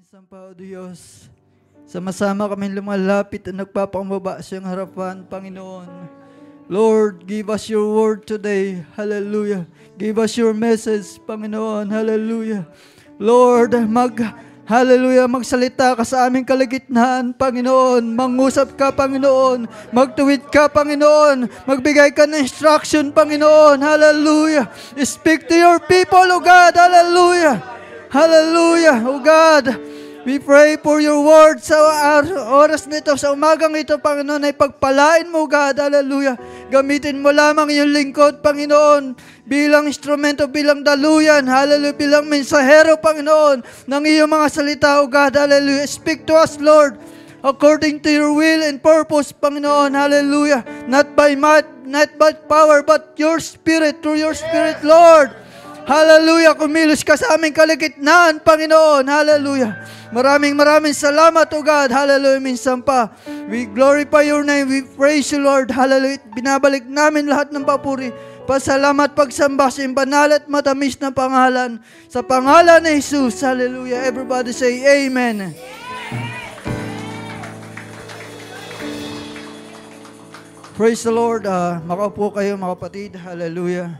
Minsan pa, O Diyos, sama-sama kami lumalapit at nagpapakambaba sa iyong harapan, Panginoon. Lord, give us your word today. Hallelujah. Give us your message, Panginoon. Hallelujah. Lord, Hallelujah, magsalita ka sa aming kalagitnaan, Panginoon. Mangusap ka, Panginoon. Magtuwid ka, Panginoon. Magbigay ka ng instruction, Panginoon. Hallelujah. Speak to your people, O God. Hallelujah. Hallelujah, O God. We pray for your word sa oras nito, sa umagang ito, Panginoon, ay pagpalain mo, God. Hallelujah. Gamitin mo lamang yung lingkod, Panginoon, bilang instrumento, bilang daluyan. Hallelujah. Bilang mensahero, Panginoon, ng iyong mga salita, O God. Hallelujah. Speak to us, Lord, according to your will and purpose, Panginoon. Hallelujah. Not by might, not by power, but your spirit, through your spirit, Lord. Hallelujah. Kumilos ka sa aming kalagitnaan, Panginoon. Hallelujah. Maraming salamat, O God. Hallelujah. Minsan pa, we glorify your name. We praise you, Lord. Hallelujah. Binabalik namin lahat ng papuri. Pasalamat, pagsamba sa iyong banal at matamis na pangalan. Sa pangalan ni Jesus. Hallelujah. Everybody say Amen. Praise the Lord. Makaupo kayo, mga kapatid. Hallelujah.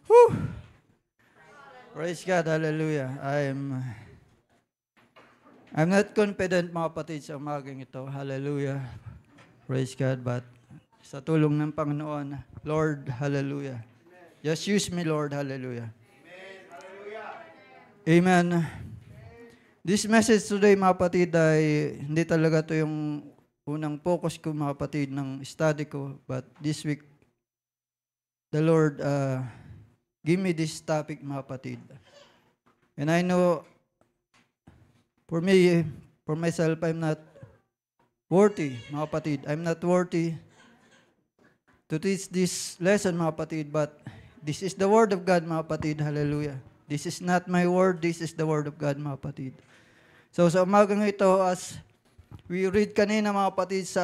Whew. Praise God, hallelujah. I'm not confident, mga kapatid, sa umagang ito. Hallelujah. Praise God, but sa tulong ng Panginoon, Lord, hallelujah. Just use me, Lord, hallelujah. Amen. This message today, mga kapatid, ay hindi talaga ito yung unang focus ko, mga kapatid, ng study ko. But this week, the Lord give me this topic, mga kapatid. And I know, for me, for myself, I'm not worthy, mga kapatid. I'm not worthy to teach this lesson, mga kapatid. But this is the word of God, mga kapatid. Hallelujah. This is not my word. This is the word of God, mga kapatid. So sa umagang ito, as we read kanina, mga kapatid, sa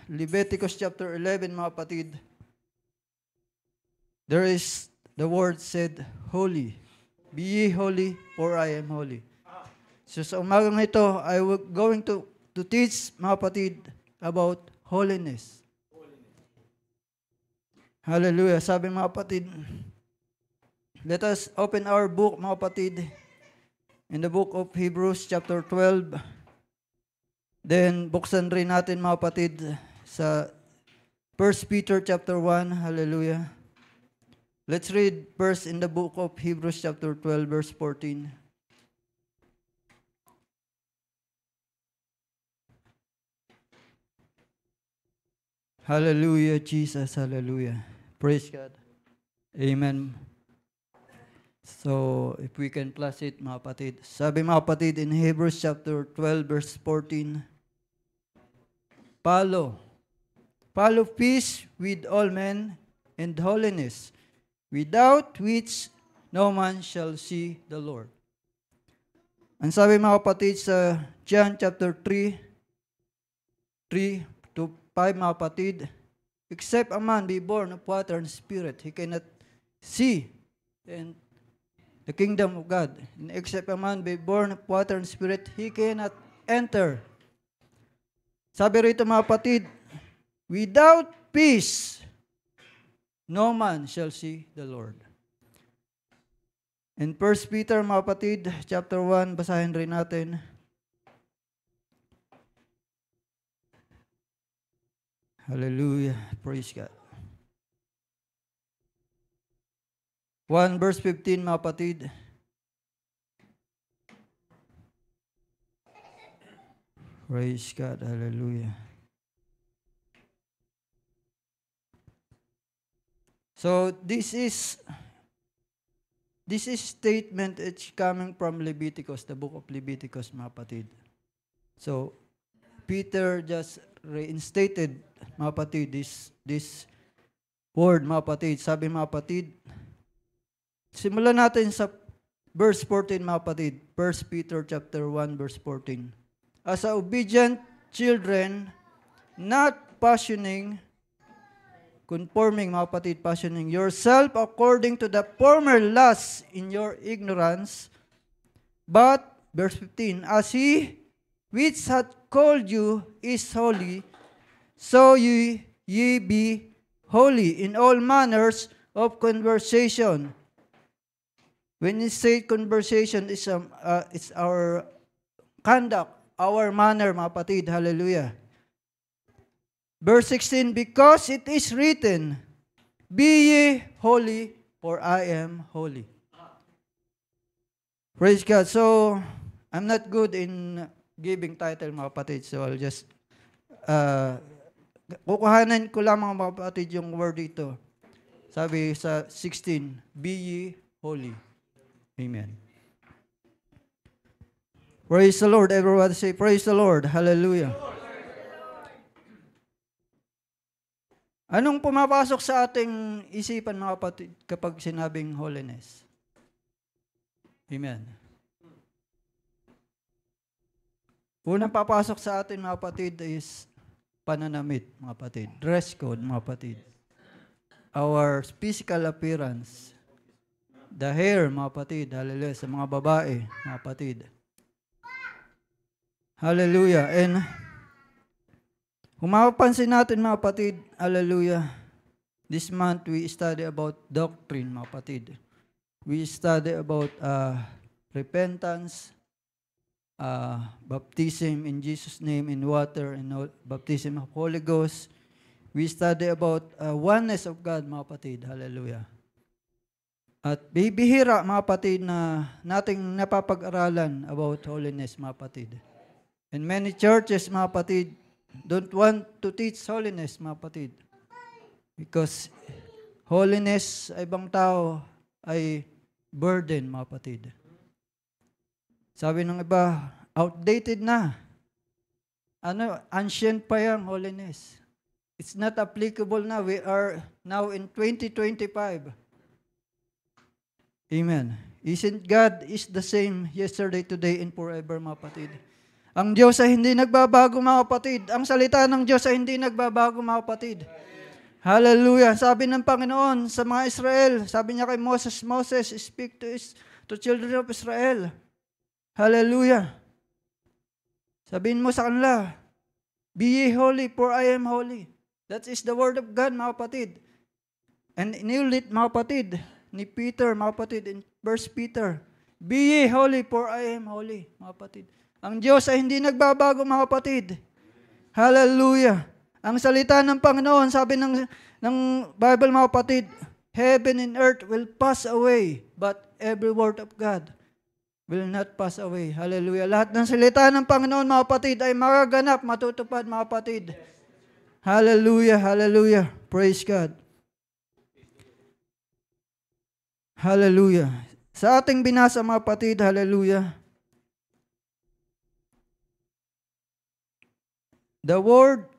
Leviticus chapter 11, mga kapatid, there is the word said, holy. Be ye holy, for I am holy. So sa umagang ito, I will going to teach, mga kapatid, about holiness. Hallelujah. Sabi, mga kapatid, let us open our book, mga kapatid, in the book of Hebrews chapter 12. Then, buksan rin natin, mga kapatid, sa 1 Peter chapter 1. Hallelujah. Let's read first in the book of Hebrews chapter 12, verse 14. Hallelujah, Jesus. Hallelujah. Praise God. Amen. So, if we can plus it, mga kapatid. Sabi, mga kapatid, in Hebrews chapter 12, verse 14, follow peace with all men and holiness, without which no man shall see the Lord. Ang sabi, mga kapatid, sa John chapter 3 to 5, mga kapatid, except a man be born of water and spirit, he cannot see the kingdom of God. And except a man be born of water and spirit, he cannot enter. Sabi rito, mga kapatid, without peace, no man shall see the Lord. In 1 Peter, mga kapatid, chapter 1, basahin rin natin. Hallelujah. Praise God. 1 verse 15, mga kapatid. Praise God. Hallelujah. So this is statement, it's coming from Leviticus, the book of Leviticus, mga kapatid. So Peter just reinstated, mga kapatid, this word, mga kapatid. Sabi, mga kapatid, simulan natin sa verse 14, mga kapatid. 1 Peter chapter 1, verse 14. As obedient children, not passioning conforming, mga kapatid, fashioning yourself according to the former lusts in your ignorance. But, verse 15, as he which hath called you is holy, so ye be holy in all manners of conversation. When you say conversation, it's our conduct, our manner, mga kapatid. Hallelujah. Verse 16, because it is written, be ye holy, for I am holy. Praise God. So, I'm not good in giving title, mga kapatid. So, I'll just, kukuhanan ko lang, mga kapatid, yung word dito. Sabi sa 16, be ye holy. Amen. Praise the Lord. Everyone say, praise the Lord. Hallelujah. Anong pumapasok sa ating isipan, mga kapatid, kapag sinabing holiness? Amen. Unang papasok sa atin, mga kapatid, is pananamit, mga kapatid. Dress code, mga kapatid. Our physical appearance. The hair, mga kapatid. Hallelujah. Sa mga babae, mga kapatid. Hallelujah. And kung mapapansin natin, mga kapatid, hallelujah, this month we study about doctrine, mga kapatid. We study about repentance, baptism in Jesus' name in water, and baptism of Holy Ghost. We study about oneness of God, mga kapatid. Hallelujah. At bibihira, mga kapatid, na nating napapag-aralan about holiness, mga kapatid. And many churches, mga kapatid, don't want to teach holiness, mga kapatid. Because holiness sa ibang tao ay burden, mga kapatid. Sabi ng iba, outdated na. Ancient pa yung holiness. It's not applicable now. We are now in 2025. Amen. Isn't God is the same yesterday, today, and forever, mga kapatid? Ang Diyos ay hindi nagbabago, mga kapatid. Ang salita ng Diyos ay hindi nagbabago, mga kapatid. Hallelujah. Sabi ng Panginoon sa mga Israel, sabi niya kay Moses, Moses, speak to children of Israel. Hallelujah. Sabihin mo sa kanila, be ye holy, for I am holy. That is the word of God, mga kapatid. And inulit, mga kapatid, ni Peter, mga kapatid, in 1 Peter, be ye holy, for I am holy, mga kapatid. Ang Diyos ay hindi nagbabago, mga kapatid. Hallelujah. Ang salita ng Panginoon, sabi ng Bible, mga kapatid, heaven and earth will pass away, but every word of God will not pass away. Hallelujah. Lahat ng salita ng Panginoon, mga kapatid, ay magaganap, matutupad, mga kapatid. Hallelujah, hallelujah. Praise God. Hallelujah. Sa ating binasa, mga kapatid, hallelujah. The word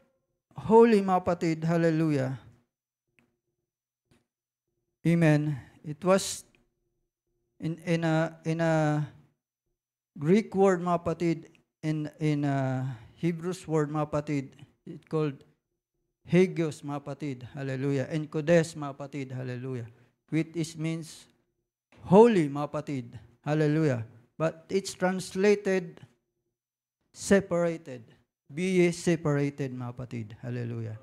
holy, mga kapatid, hallelujah. Amen. It was in a Greek word, mga kapatid, in Hebrews word, mga kapatid, it called hagios, mga kapatid, hallelujah. And kodes, mga kapatid, hallelujah. Which means holy, mga kapatid, hallelujah. But it's translated separated. Be ye separated, mga kapatid. Hallelujah.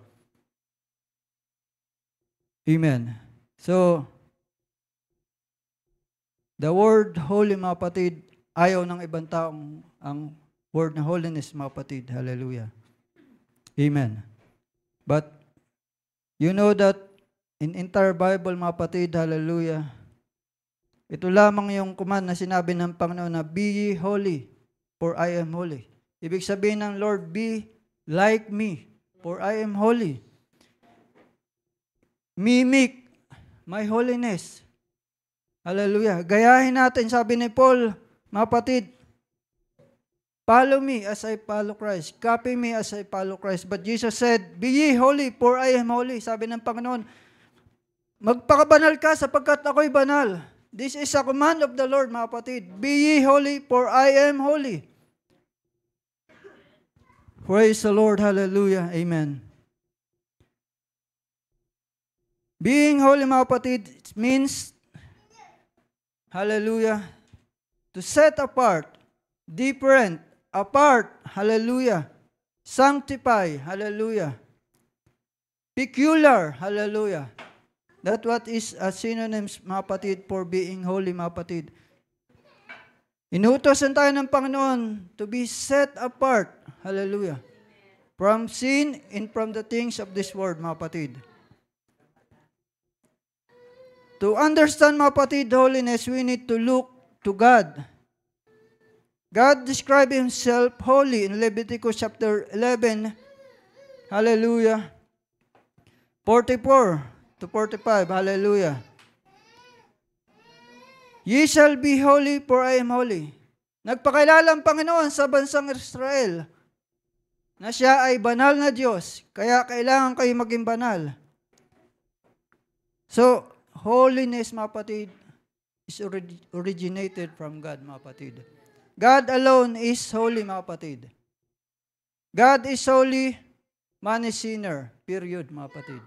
Amen. So, the word holy, mga kapatid, ayaw ng ibang taong ang word na holiness, mga kapatid. Hallelujah. Amen. But, you know that in entire Bible, mga kapatid, hallelujah, ito lamang yung command na sinabi ng Panginoon na, be ye holy, for I am holy. Ibig sabihin ng Lord, be like me, for I am holy. Mimic my holiness. Hallelujah. Gayahin natin, sabi ni Paul, mga kapatid, follow me as I follow Christ. Copy me as I follow Christ. But Jesus said, be ye holy, for I am holy. Sabi ng Panginoon, magpakabanal ka sapagkat ako'y banal. This is a command of the Lord, mga kapatid. Be ye holy, for I am holy. Praise the Lord. Hallelujah. Amen. Being holy, mga kapatid, it means, hallelujah, to set apart, different, apart, hallelujah, sanctify, hallelujah, peculiar, hallelujah. That what is a synonyms, mga kapatid, for being holy, mga kapatid. Inuutosan tayo ng Panginoon to be set apart, hallelujah, from sin and from the things of this world, mga kapatid. To understand, mga kapatid, holiness, we need to look to God. God described Himself holy in Leviticus chapter 11, hallelujah, 44 to 45, hallelujah. Ye shall be holy, for I am holy. Nagpakilala ang Panginoon sa bansang Israel na siya ay banal na Diyos, kaya kailangan kayo maging banal. So, holiness, mga kapatid, is originated from God, mga kapatid. God alone is holy, mga kapatid. God is holy, man is sinner, period, mga kapatid.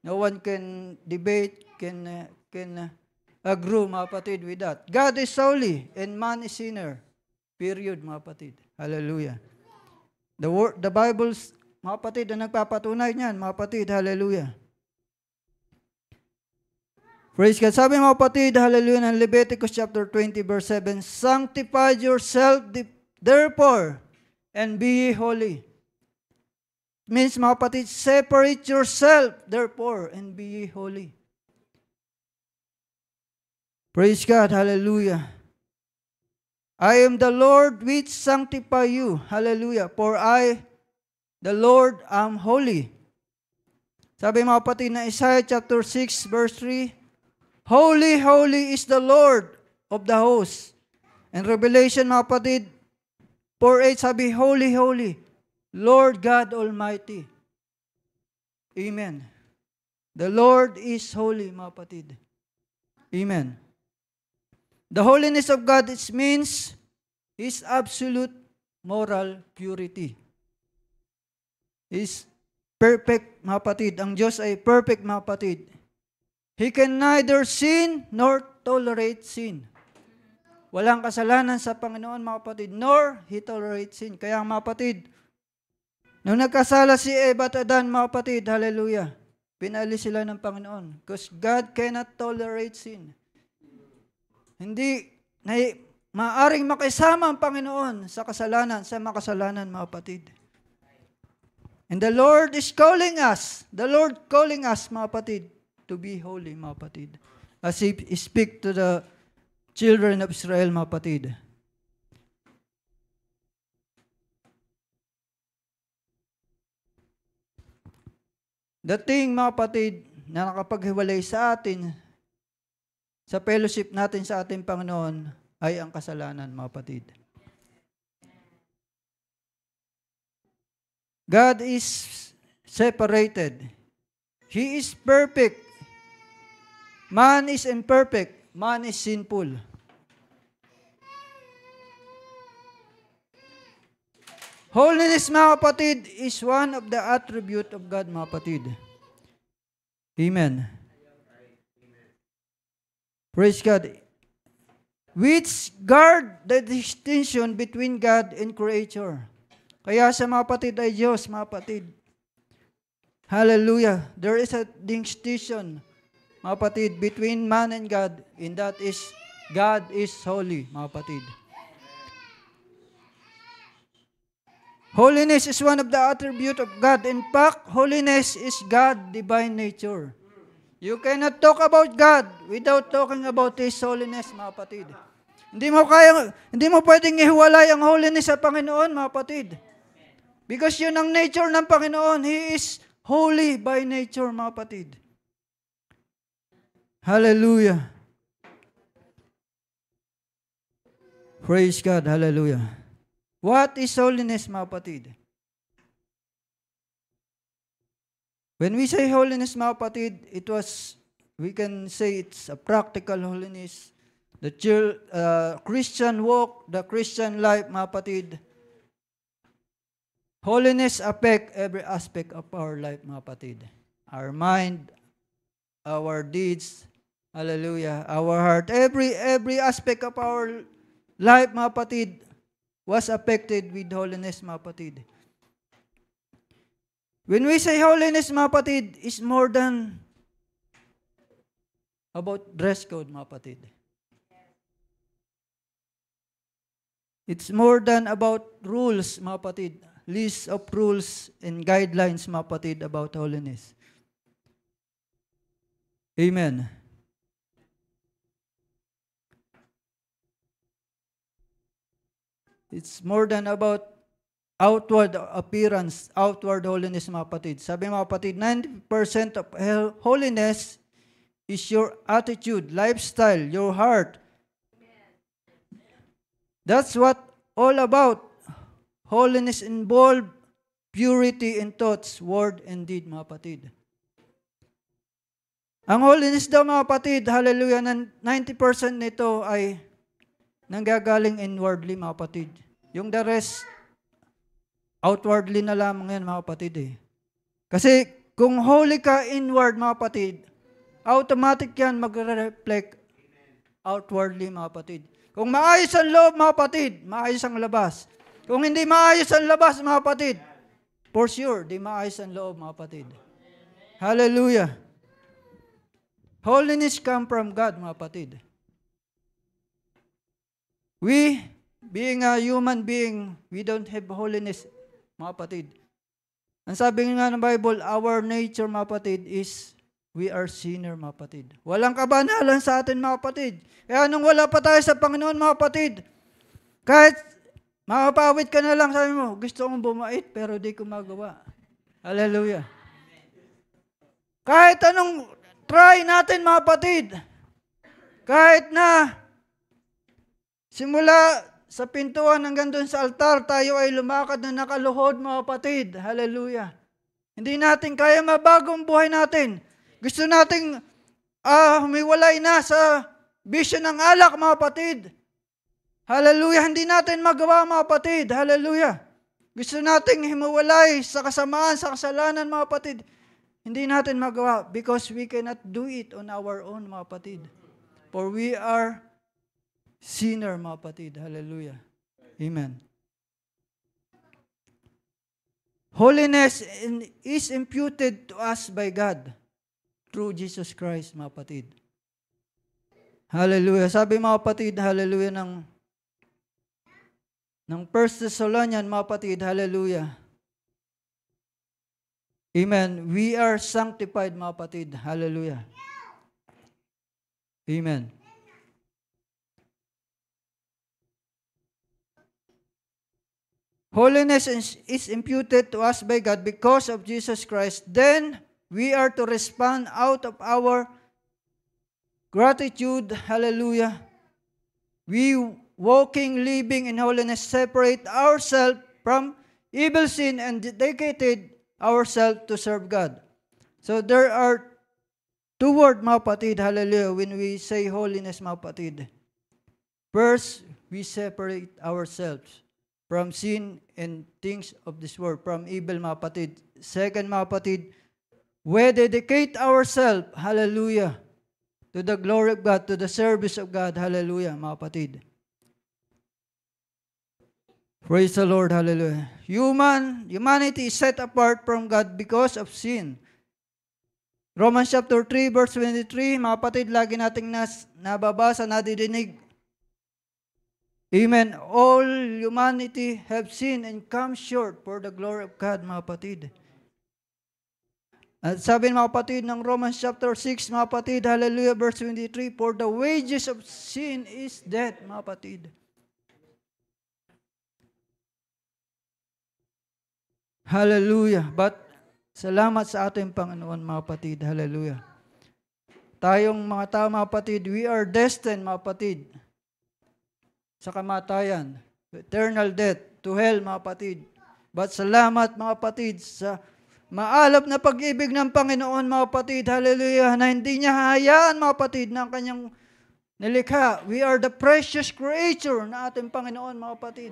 No one can debate, can agree, mga kapatid, with that. God is holy and man is sinner, period, mga kapatid. Hallelujah. The Bible, mga kapatid, na nagpapatunay niyan, mga kapatid, hallelujah. Praise God. Sabi mga kapatid, hallelujah, ng Leviticus chapter 20 verse 7, sanctify yourself therefore and be ye holy. Means mga kapatid, separate yourself therefore and be ye holy. Praise God, hallelujah. I am the Lord which sanctify you, hallelujah, for I, the Lord, am holy. Sabi mga kapatid na Isaiah chapter 6 verse 3, holy, holy is the Lord of the hosts. And Revelation, mga kapatid, 4:8, sabi, holy, holy, Lord God Almighty. Amen. The Lord is holy, mga kapatid. Amen. The holiness of God, it means His absolute moral purity. Is perfect, mga kapatid. Ang Diyos ay perfect, mga kapatid. He can neither sin nor tolerate sin. Walang kasalanan sa Panginoon, mga kapatid, nor He tolerates sin. Kaya, mga kapatid, nung nagkasala si Eva at Adan, mga kapatid, hallelujah, pinalis sila ng Panginoon. Because God cannot tolerate sin. Hindi maaring makisama ang Panginoon sa kasalanan, sa makasalanan, mga kapatid. And the Lord is calling us, mga kapatid, to be holy, mga kapatid. As He speak to the children of Israel, mga kapatid. The thing, mga kapatid, na nakapaghiwalay sa atin, sa fellowship natin sa ating Panginoon, ay ang kasalanan, mga kapatid. God is separated. He is perfect. Man is imperfect. Man is sinful. Holiness, mga kapatid, is one of the attributes of God, mga kapatid. Amen. Praise God. Which guard the distinction between God and creature. Kaya sa mga kapatid ay Diyos, mga kapatid. Hallelujah. There is a distinction, mga kapatid, between man and God, and that is, God is holy, mga kapatid. Holiness is one of the attributes of God. In fact, holiness is God's divine nature. You cannot talk about God without talking about His holiness, mga kapatid. Hindi mo pwedeng ihiwalay ang holiness sa Panginoon, mga kapatid. Because yun ang nature ng Panginoon. He is holy by nature, mga kapatid. Hallelujah. Praise God. Hallelujah. What is holiness, mga kapatid? When we say holiness, mga kapatid, we can say it's a practical holiness. The Christian walk, the Christian life, mga kapatid. Holiness affect every aspect of our life, mga kapatid. Our mind, our deeds, hallelujah, our heart, every aspect of our life, mga kapatid, was affected with holiness, mga kapatid. When we say holiness, mga kapatid, is more than about dress code, mga kapatid. It's more than about rules, mga kapatid. List of rules and guidelines, mga kapatid, about holiness. Amen. It's more than about outward appearance, outward holiness, mga kapatid. Sabi mga kapatid, 90% of holiness is your attitude, lifestyle, your heart. That's what all about. Holiness involved purity in thoughts, word, and deed, mga kapatid. Ang holiness daw, mga kapatid, hallelujah, 90% nito ay nanggagaling inwardly, mga kapatid. Yung the rest, outwardly na lamang yan, mga kapatid. Kasi kung holy ka inward, mga kapatid, automatic yan magre-reflect outwardly, mga kapatid. Kung maayos ang loob, mga kapatid, maayos ang labas. Kung hindi maayos ang labas, mga kapatid, for sure, di maayos ang loob, mga kapatid. Hallelujah. Holiness come from God, mga kapatid. We, being a human being, we don't have holiness, mga kapatid. Ang sabi nga ng Bible, our nature, mga kapatid, is we are sinner, mga kapatid. Walang kabanalan sa atin, mga kapatid. Kaya nung wala pa tayo sa Panginoon, mga kapatid, kahit makapawit ka na lang, sabi mo, gusto kong bumait, pero di ko magawa. Hallelujah. Kahit anong try natin, mga kapatid, kahit na simula sa pintuan hanggang doon sa altar, tayo ay lumakad na nakaluhod, mga kapatid. Hallelujah. Hindi natin kaya mabago ang buhay natin. Gusto nating humiwalay na sa bisyo ng alak, mga kapatid. Hallelujah. Hindi natin magawa, mga kapatid. Hallelujah. Gusto nating hiwalay sa kasamaan, sa kasalanan, mga kapatid. Hindi natin magawa because we cannot do it on our own, mga kapatid. For we are sinner, mga kapatid. Hallelujah. Amen. Holiness is imputed to us by God through Jesus Christ, mga kapatid. Hallelujah. Sabi, mga kapatid, hallelujah, ng 1 Thessalonians, mga kapatid, hallelujah. Amen. We are sanctified, mga kapatid. Hallelujah. Amen. Holiness is imputed to us by God because of Jesus Christ. Then we are to respond out of our gratitude. Hallelujah. We walking, living in holiness, separate ourselves from evil sin and dedicated ourselves to serve God. So there are two words, mga kapatid, hallelujah, when we say holiness, mga kapatid. First, we separate ourselves from sin and things of this world, from evil, mga kapatid. Second, mga kapatid, we dedicate ourselves, hallelujah, to the glory of God, to the service of God, hallelujah, mga kapatid. Praise the Lord, hallelujah. Humanity is set apart from God because of sin. Romans chapter 3, verse 23, mga kapatid, lagi nating nababasa, nadidinig. Amen. All humanity have sinned and come short for the glory of God, mga kapatid. At sabi ng mga kapatid ng Romans chapter 6, mga kapatid, hallelujah, verse 23, for the wages of sin is death, mga kapatid. Hallelujah. But salamat sa ating Panginoon, mga kapatid. Hallelujah. Tayong mga tao, mga kapatid, we are destined, mga kapatid, sa kamatayan, eternal death, to hell, mga kapatid. But salamat, mga kapatid, sa maalap na pag-ibig ng Panginoon, mga kapatid. Hallelujah. Na hindi niya hahayaan, mga kapatid, ng kanyang nilikha. We are the precious creature na ating Panginoon, mga kapatid.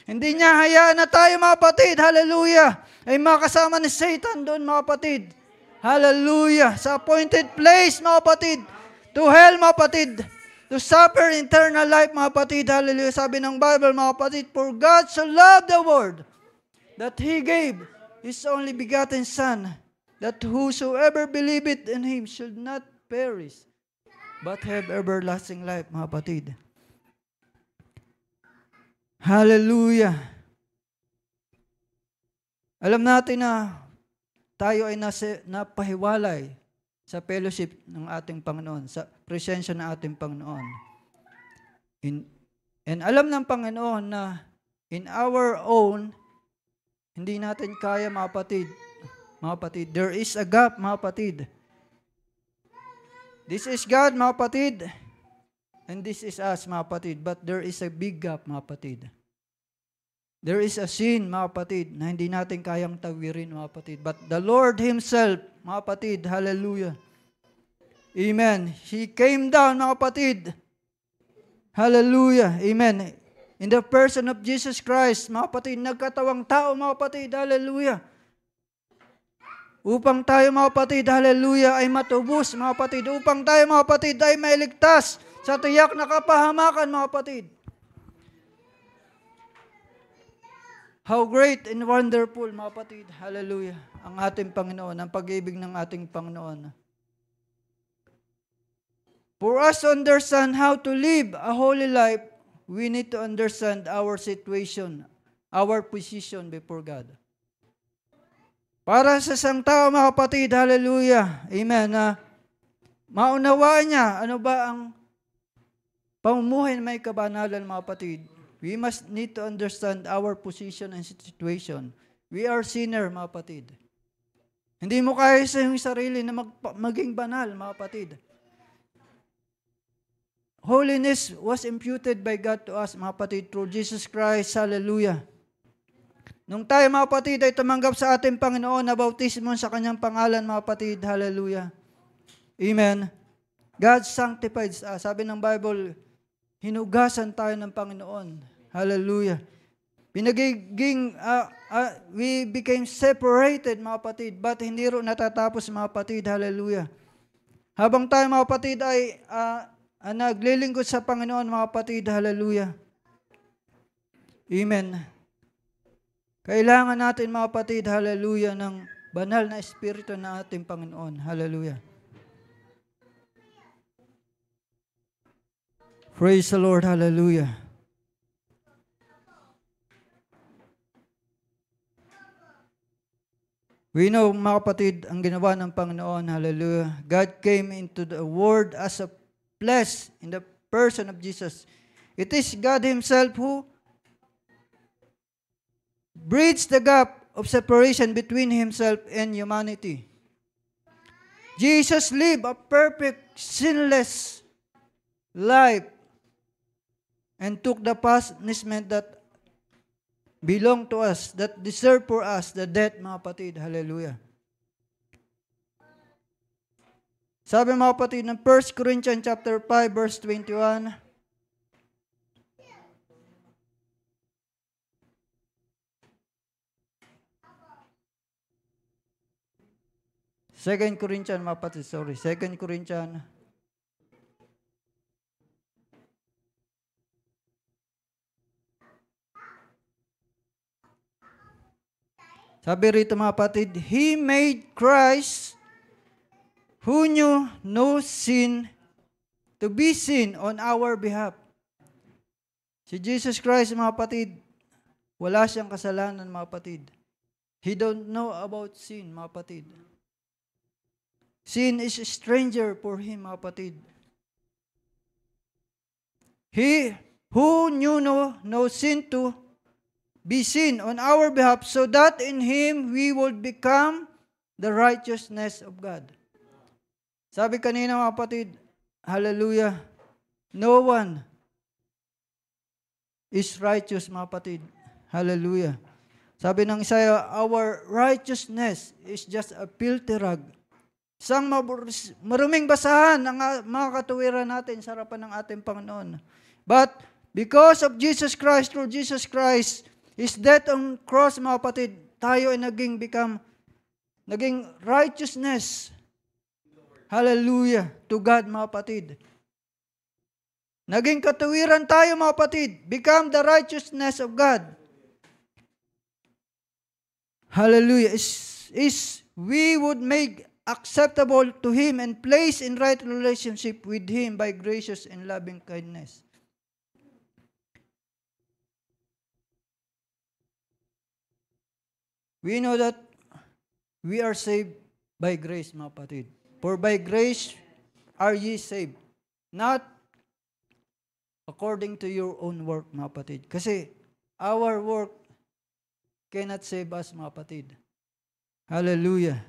Hindi niya hayaan na tayo, mga kapatid, hallelujah, ay makasama ni Satan doon, mga kapatid. Hallelujah. Sa appointed place, mga kapatid. To hell, mga kapatid. To suffer eternal life, mga kapatid. Hallelujah. Sabi ng Bible, mga kapatid, for God so loved the world that He gave His only begotten Son, that whosoever believeth in Him should not perish, but have everlasting life, mga kapatid. Hallelujah. Alam natin na tayo ay napahiwalay sa fellowship ng ating Panginoon, sa presensya ng ating Panginoon. And alam ng Panginoon na in our own, hindi natin kaya, mga kapatid. Mga kapatid, there is a gap, mga kapatid. This is God, mga kapatid. And this is us, mga kapatid. But there is a big gap, mga kapatid. There is a sin, mga kapatid, na hindi natin kayang tawirin, mga kapatid. But the Lord Himself, mga kapatid, hallelujah. Amen. He came down, mga kapatid. Hallelujah. Amen. In the person of Jesus Christ, mga kapatid, nagkatawang tao, mga kapatid, hallelujah. Upang tayo, mga kapatid, hallelujah, ay matubos, mga kapatid. Upang tayo, mga kapatid, ay mailigtas sa tiyak na kapahamakan, mga kapatid. How great and wonderful, mga kapatid, hallelujah, ang ating Panginoon, ang pag-ibig ng ating Panginoon. For us to understand how to live a holy life, we need to understand our situation, our position before God. Para sa isang tao, mga kapatid, hallelujah, amen, na maunawaan niya, ano ba ang pamumuhay na may kabanalan, mga kapatid. We must need to understand our position and situation. We are sinner, mga kapatid. Hindi mo kaya sa iyong sarili na maging banal, mga kapatid. Holiness was imputed by God to us, mga kapatid, through Jesus Christ. Hallelujah. Nung tayo, mga kapatid, ay tumanggap sa ating Panginoon na bautismo sa Kanyang pangalan, mga kapatid. Hallelujah. Amen. God sanctified us. Sabi ng Bible, hinugasan tayo ng Panginoon. Hallelujah. We became separated, mga kapatid, but hindi rin natatapos, mga kapatid. Hallelujah. Habang tayo, mga kapatid, ay naglilingkod sa Panginoon, mga kapatid, hallelujah. Amen. Kailangan natin, mga kapatid, hallelujah, ng banal na Espiritu na ating Panginoon. Hallelujah. Praise the Lord, hallelujah. We know, mga kapatid, ang ginawa ng Panginoon, hallelujah. God came into the world as a flesh in the person of Jesus. It is God Himself who bridged the gap of separation between Himself and humanity. Jesus lived a perfect, sinless life and took the punishment that belong to us, that deserve for us the death, mga kapatid. Hallelujah. Sabi, mga kapatid, ng 1 Corinthians chapter 5, verse 21, Second Corinthians, mga kapatid, sorry. 2 Corinthians. Sabi rito, mga kapatid, He made Christ, who knew no sin, to be sin on our behalf. Si Jesus Christ, mga kapatid, wala siyang kasalanan, mga kapatid. He don't know about sin, mga kapatid. Sin is a stranger for Him, mga kapatid. He who knew no sin to be sin on our behalf, so that in Him we would become the righteousness of God. Sabi kanina, mga kapatid, hallelujah, no one is righteous, mga kapatid. Hallelujah. Sabi ng Isaiah, our righteousness is just a filthy rag. Isang maruming basahan ng mga katuwiran natin sa harapan ng ating Panginoon. But because of Jesus Christ, through Jesus Christ, His death on cross, mga kapatid, tayo ay become Naging righteousness. Hallelujah. To God, mga kapatid. Naging katuwiran tayo, mga kapatid. Become the righteousness of God. Hallelujah. Is we would make acceptable to Him and place in right relationship with Him by gracious and loving kindness. We know that we are saved by grace, mga kapatid. For by grace are ye saved, not according to your own work, mga kapatid. Kasi our work cannot save us, mga kapatid. Hallelujah.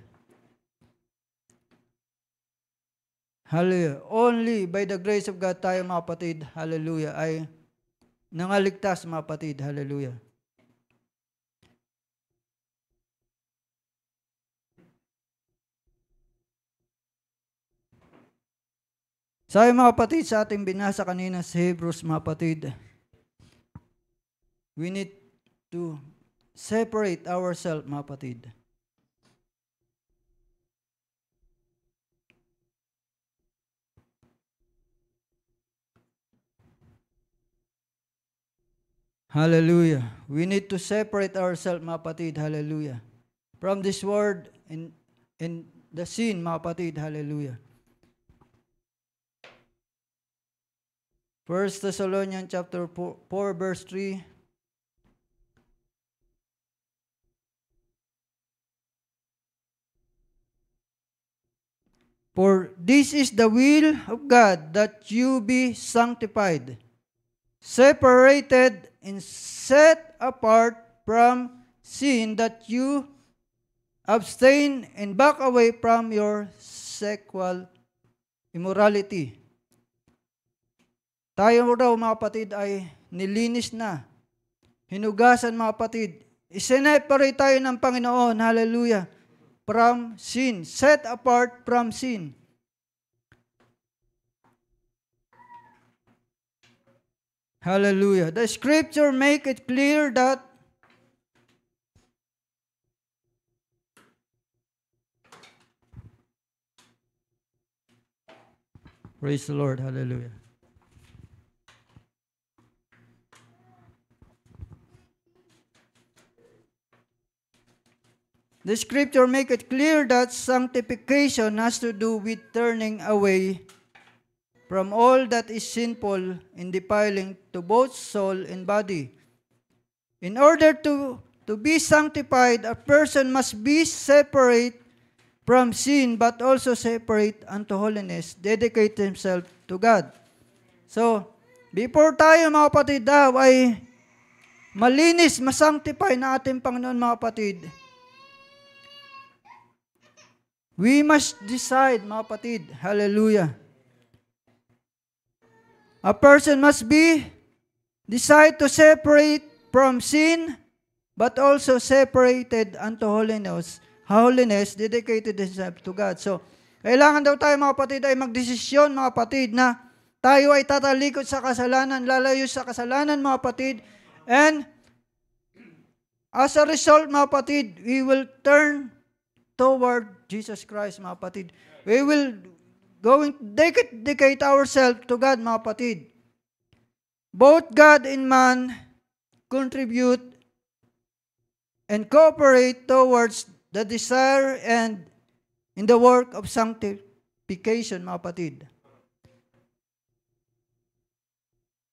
Hallelujah. Only by the grace of God tayo, mga kapatid, hallelujah, ay nangaligtas, mga kapatid. Hallelujah. Sabi, mga kapatid, sa ating binasa kanina sa Hebrews, mga kapatid, we need to separate ourselves, mga kapatid. Hallelujah. We need to separate ourselves, mga kapatid. Hallelujah. From this world and the sin, mga kapatid. Hallelujah. 1 Thessalonians chapter 4 verse 3. For this is the will of God, that you be sanctified, separated and set apart from sin, that you abstain and back away from your sexual immorality. Tayo raw, mga kapatid, ay nilinis na. Hinugasan, mga kapatid. Iseparate tayo ng Panginoon, hallelujah, from sin. Set apart from sin. Hallelujah. The scripture make it clear that praise the Lord. Hallelujah. The scripture make it clear that sanctification has to do with turning away from all that is sinful and defiling to both soul and body. In order to be sanctified, a person must be separate from sin, but also separate unto holiness, dedicate himself to God. So, before tayo, mga kapatid, daw ay malinis, masanctify na ating Panginoon, mga kapatid, we must decide, mga kapatid, hallelujah. A person must decide to separate from sin, but also separated unto holiness, dedicated himself to God. So, kailangan daw tayo, mga kapatid, ay magdesisyon, mga kapatid, na tayo ay tatalikod sa kasalanan, lalayo sa kasalanan, mga kapatid, and as a result, mga kapatid, we will turn toward Jesus Christ, mga kapatid. We will dedicate ourselves to God, mga kapatid. Both God and man contribute and cooperate towards the desire and in the work of sanctification, mga kapatid.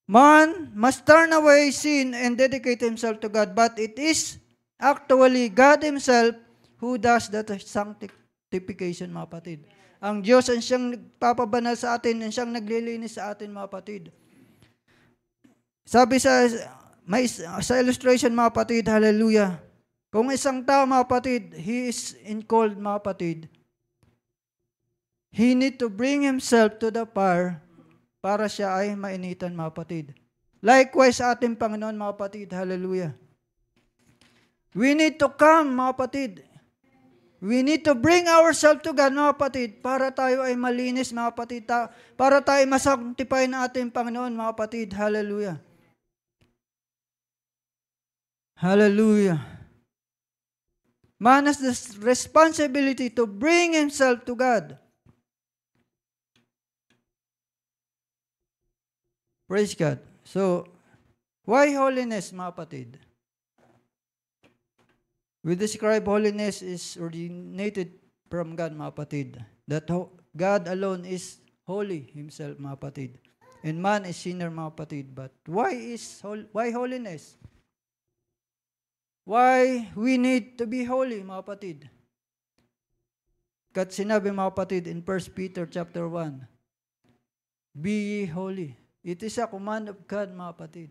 Man must turn away sin and dedicate himself to God, but it is actually God Himself who does that sanctification, mga kapatid. Ang Diyos ang siyang nagpapabanal sa atin, ang siyang naglilinis sa atin, mga kapatid. Sabi sa illustration, mga kapatid, hallelujah, kung isang tao, mga kapatid, he is in cold, mga kapatid, he need to bring himself to the fire para siya ay mainitan, mga kapatid. Likewise, sa ating Panginoon, mga kapatid, hallelujah. We need to come, mga kapatid. We need to bring ourselves to God, mga kapatid, para tayo ay malinis, mga kapatid, para tayo masanctify na ating Panginoon, mga kapatid. Hallelujah. Hallelujah. Man has the responsibility to bring himself to God. Praise God. So, why holiness, mga kapatid? We describe holiness is originated from God, mga kapatid. That God alone is holy himself, mga kapatid. And man is sinner, mga kapatid. But why holiness? Why we need to be holy, mga kapatid? Kat sinabi, mga kapatid, in 1 Peter chapter 1, be ye holy. It is a command of God, mga kapatid.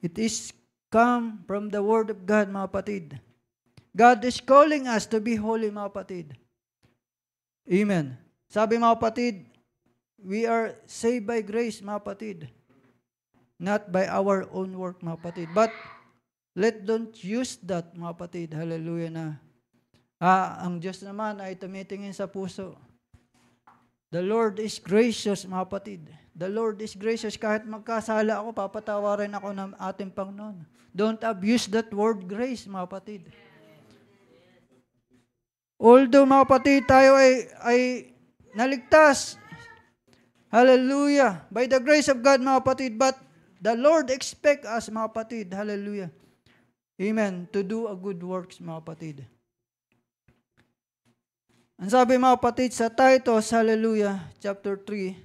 It is come from the Word of God, mga kapatid. God is calling us to be holy, mga kapatid. Amen. Sabi, mga kapatid, we are saved by grace, mga kapatid. Not by our own work, mga kapatid. But don't use that, mga kapatid. Hallelujah na. Ang Diyos naman ay tumitingin sa puso. The Lord is gracious, mga kapatid. The Lord is gracious. Kahit magkasala ako, papatawarin ako ng ating Panginoon. Don't abuse that word grace, mga kapatid. Although, mga kapatid, tayo ay naligtas. Hallelujah. By the grace of God, mga kapatid. But the Lord expect us, mga kapatid. Hallelujah. Amen. To do a good works, mga kapatid. Ang sabi, mga kapatid, sa Titus, hallelujah, chapter 3,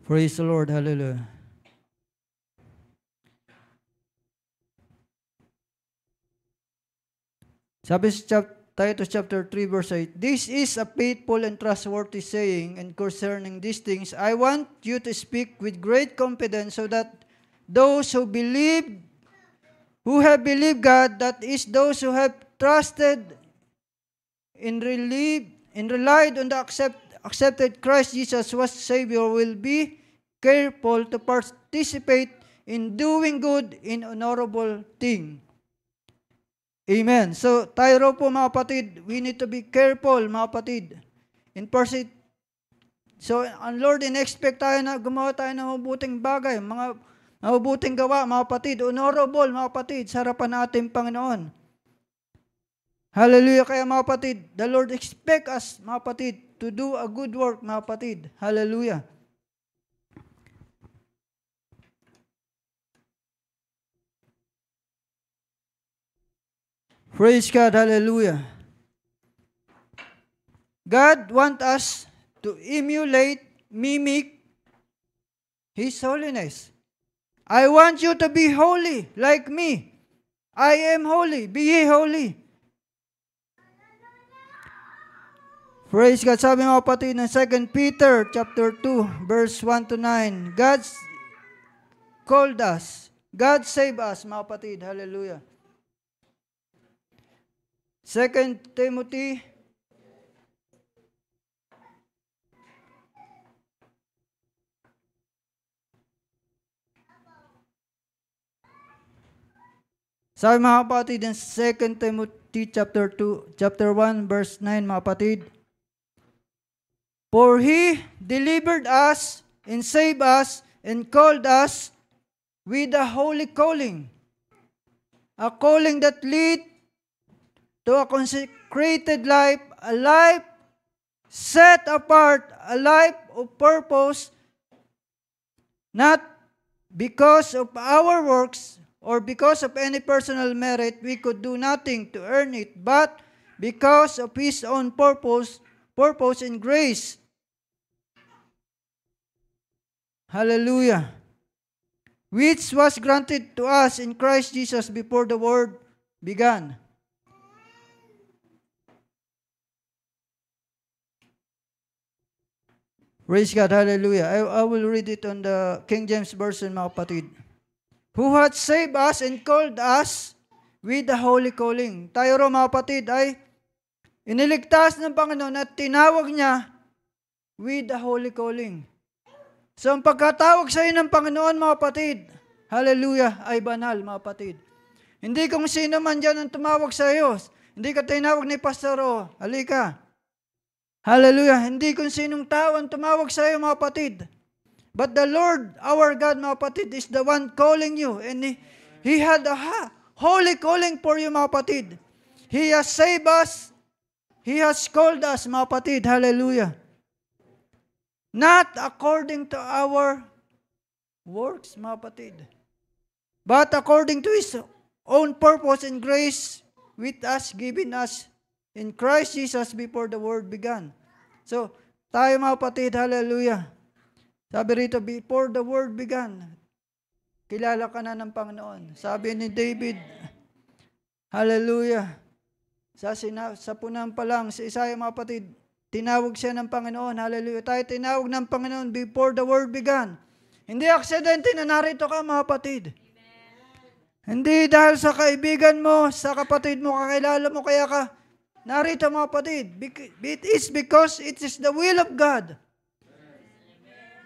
praise the Lord, hallelujah. Sabi sa Titus chapter 3 verse 8, this is a faithful and trustworthy saying, and concerning these things, I want you to speak with great confidence so that those who have believed God, that is, those who have trusted and relied on the accepted Christ Jesus was Savior, will be careful to participate in doing good in honorable thing. Amen. So, tayo po, mga kapatid, we need to be careful, mga kapatid. So, ang Lord, in-expect tayo na gumawa tayo ng mabuting bagay, mga mabuting gawa, mga kapatid, honorable, mga kapatid, sa harapan natin, Panginoon. Hallelujah. Kaya, mga kapatid, the Lord expect us, mga kapatid, to do a good work, mga kapatid. Hallelujah. Praise God, hallelujah. God wants us to mimic His holiness. I want you to be holy like me. I am holy. Be ye holy. Praise God. Sabi mga kapatid ng 2 Peter chapter 2 verse 1 to 9. God called us. God saved us, mga kapatid. Hallelujah. 2 Timothy sabi mga kapatid in 2 Timothy chapter 1 verse 9, mga kapatid, for He delivered us and saved us and called us with a holy calling, a calling that leads to a consecrated life, a life set apart, a life of purpose, not because of our works or because of any personal merit. We could do nothing to earn it, but because of His own purpose and grace. Hallelujah. Which was granted to us in Christ Jesus before the world began. Praise God, hallelujah. I will read it on the King James Version, mga kapatid. Who hath saved us and called us with the holy calling. Tayo ro, mga kapatid, ay iniligtas ng Panginoon at tinawag niya with the holy calling. So, ang pagkatawag sa iyo ng Panginoon, mga kapatid, hallelujah, ay banal, mga kapatid. Hindi kung sino man dyan ang tumawag sa iyo. Hindi ka tinawag ni Pastor, halika. Hallelujah. Hindi kung sinong tao ang tumawag sa iyo, mga kapatid. But the Lord, our God, mga kapatid, is the one calling you. And He had a holy calling for you, mga kapatid. He has saved us. He has called us, mga kapatid. Hallelujah. Not according to our works, mga kapatid, but according to His own purpose and grace with us, given us in Christ Jesus before the world began. So, tayo mga kapatid, hallelujah. Sabi rito, before the world began, kilala ka na ng Panginoon. Sabi ni David, hallelujah, sa punan pa lang, sa Isaiah mga kapatid, tinawag siya ng Panginoon, hallelujah. Tayo tinawag ng Panginoon before the world began. Hindi aksidente na narito ka, mga kapatid. Hindi dahil sa kaibigan mo, sa kapatid mo, kakilala mo, kaya ka narito, mga kapatid. It is because it is the will of God.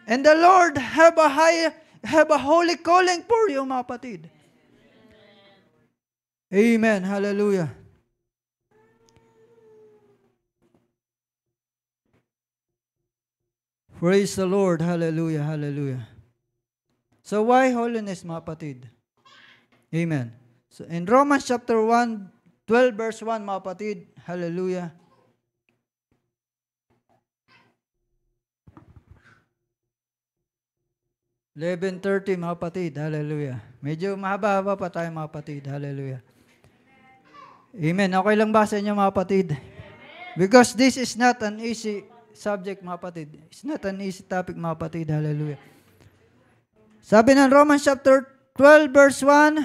And the Lord have a holy calling for you, mga kapatid. Amen. Hallelujah. Praise the Lord. Hallelujah. Hallelujah. So why holiness, mga kapatid? Amen. So in Romans chapter 1, 12 verse 1, mga kapatid. Hallelujah. (11:30), mga kapatid. Hallelujah. Medyo mahaba-haba pa tayo, mga kapatid. Hallelujah. Amen. Okay lang ba sa inyo, mga kapatid? Because this is not an easy subject, mga kapatid. It's not an easy topic, mga kapatid. Hallelujah. Sabi ng Romans chapter 12 verse 1,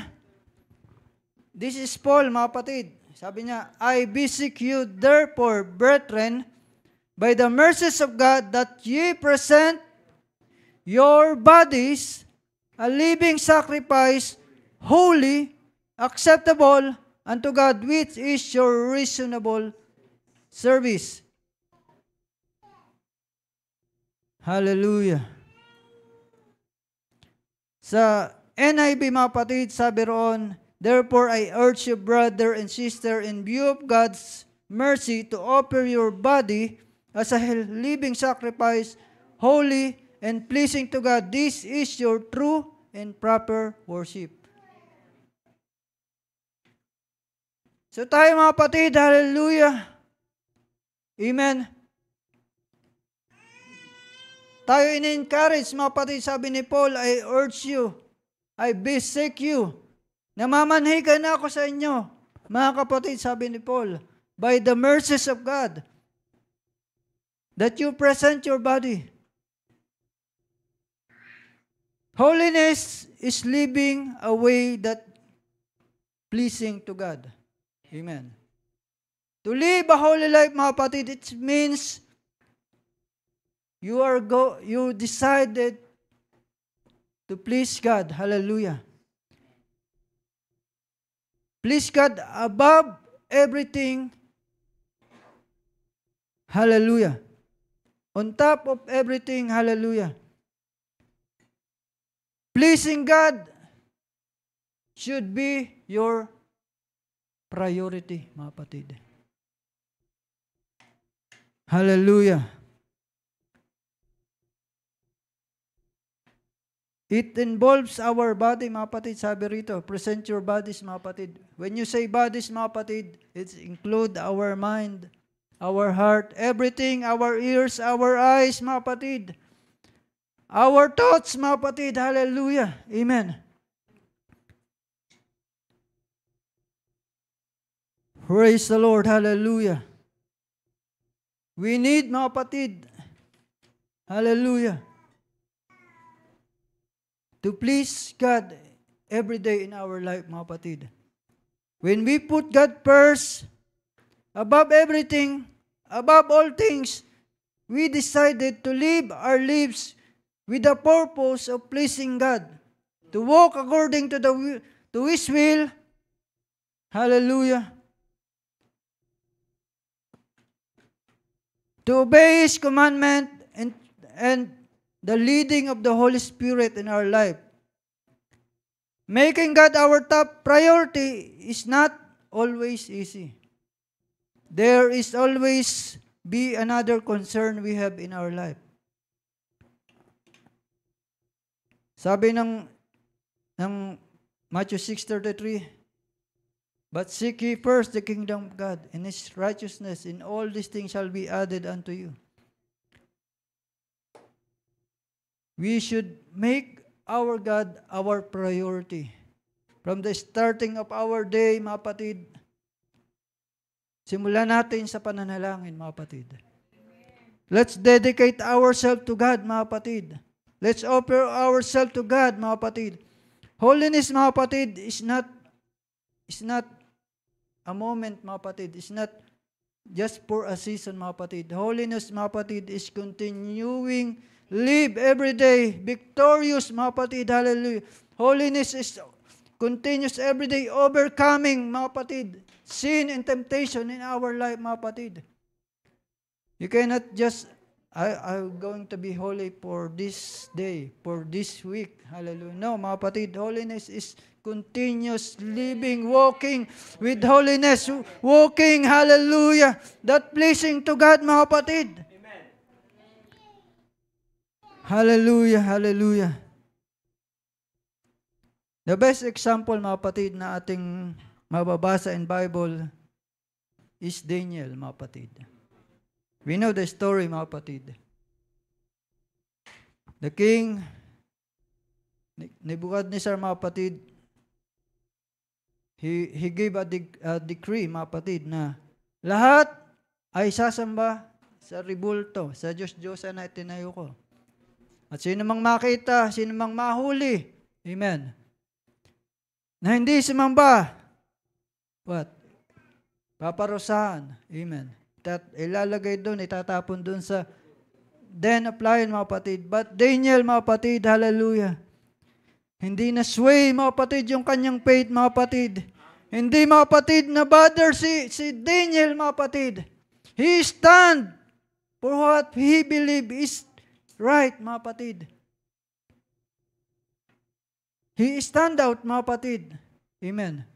this is Paul, mga kapatid. Sabi niya, I beseech you therefore, brethren, by the mercies of God, that ye present your bodies a living sacrifice, holy, acceptable unto God, which is your reasonable service. Hallelujah. Sa NIV, mga kapatid, sabi roon, therefore I urge you, brother and sister, in view of God's mercy, to offer your body as a living sacrifice, holy and pleasing to God. This is your true and proper worship. So tayo, mga kapatid, hallelujah. Amen. Tayo in-encourage, mga kapatid, sabi ni Paul, I urge you, I beseech you. Namamanhikan na ako sa inyo, mga kapatid, sabi ni Paul, by the mercies of God, that you present your body. Holiness is living a way that pleasing to God. Amen. To live a holy life, mga kapatid, it means you decided to please God. Hallelujah. Please God above everything. Hallelujah. On top of everything, hallelujah. Pleasing God should be your priority, mga kapatid. Hallelujah. It involves our body, mga kapatid. Sabi rito, present your bodies, mga kapatid. When you say bodies, mga kapatid, it include our mind, our heart, everything, our ears, our eyes, mga kapatid. Our thoughts, mga kapatid. Hallelujah. Amen. Praise the Lord. Hallelujah. We need, mga kapatid, hallelujah, to please God every day in our life, mga kapatid. When we put God first, above everything, above all things, we decided to live our lives with the purpose of pleasing God, to walk according to His will. Hallelujah. To obey His commandment and the leading of the Holy Spirit in our life. Making God our top priority is not always easy. There is always be another concern we have in our life. Sabi ng Matthew 6:33, but seek ye first the kingdom of God and His righteousness, and all these things shall be added unto you. We should make our God our priority. From the starting of our day, mga kapatid, simulan natin sa pananalangin, mga kapatid. Let's dedicate ourselves to God, mga kapatid. Let's offer ourselves to God, mga kapatid. Holiness, mga kapatid, is not a moment, mga kapatid. It's not just for a season, mga kapatid. Holiness, mga kapatid, is continuing, live every day, victorious, mga kapatid. Hallelujah. Holiness is continuous every day, overcoming, mga kapatid, sin and temptation in our life, mga kapatid. You cannot just, I'm going to be holy for this day, for this week. Hallelujah. No, mga kapatid, holiness is continuous living, walking with holiness, walking, hallelujah, that pleasing to God, mga kapatid. Amen. Hallelujah, hallelujah. The best example, mga kapatid, na ating mababasa in Bible is Daniel, mga kapatid. We know the story, mga kapatid. The king, Nebuchadnezzar, mga kapatid, he gave a decree, mga kapatid, na lahat ay sasamba sa ribulto, sa Diyos-Diyosan na itinayo ko. At sino mang makita, sino mang mahuli, amen, na hindi sumamba, what? Paparusahan, amen. Ilalagay doon, itatapon doon sa den of lion, mga kapatid. But Daniel, mga kapatid, hallelujah, hindi na sway, mga kapatid, yung kanyang faith, mga kapatid. Hindi, mga kapatid, na bother si Daniel, mga kapatid. He stand for what he believe is right, mga kapatid. He stand out, mga kapatid. Amen.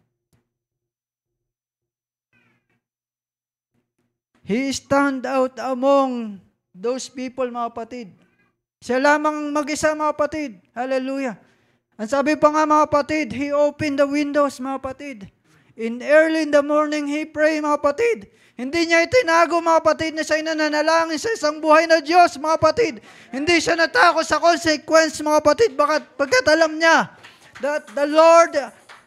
He stand out among those people, mga kapatid. Siya lamang mag-isa, mga kapatid. Hallelujah. Ang sabi pa nga, mga kapatid, he opened the windows, mga kapatid. In early in the morning, he pray, mga kapatid. Hindi niya itinago, mga kapatid, na siya'y nananalangin sa isang buhay na Diyos, mga kapatid. Hindi siya natakot sa consequence, mga kapatid. Pagkat alam niya that the Lord,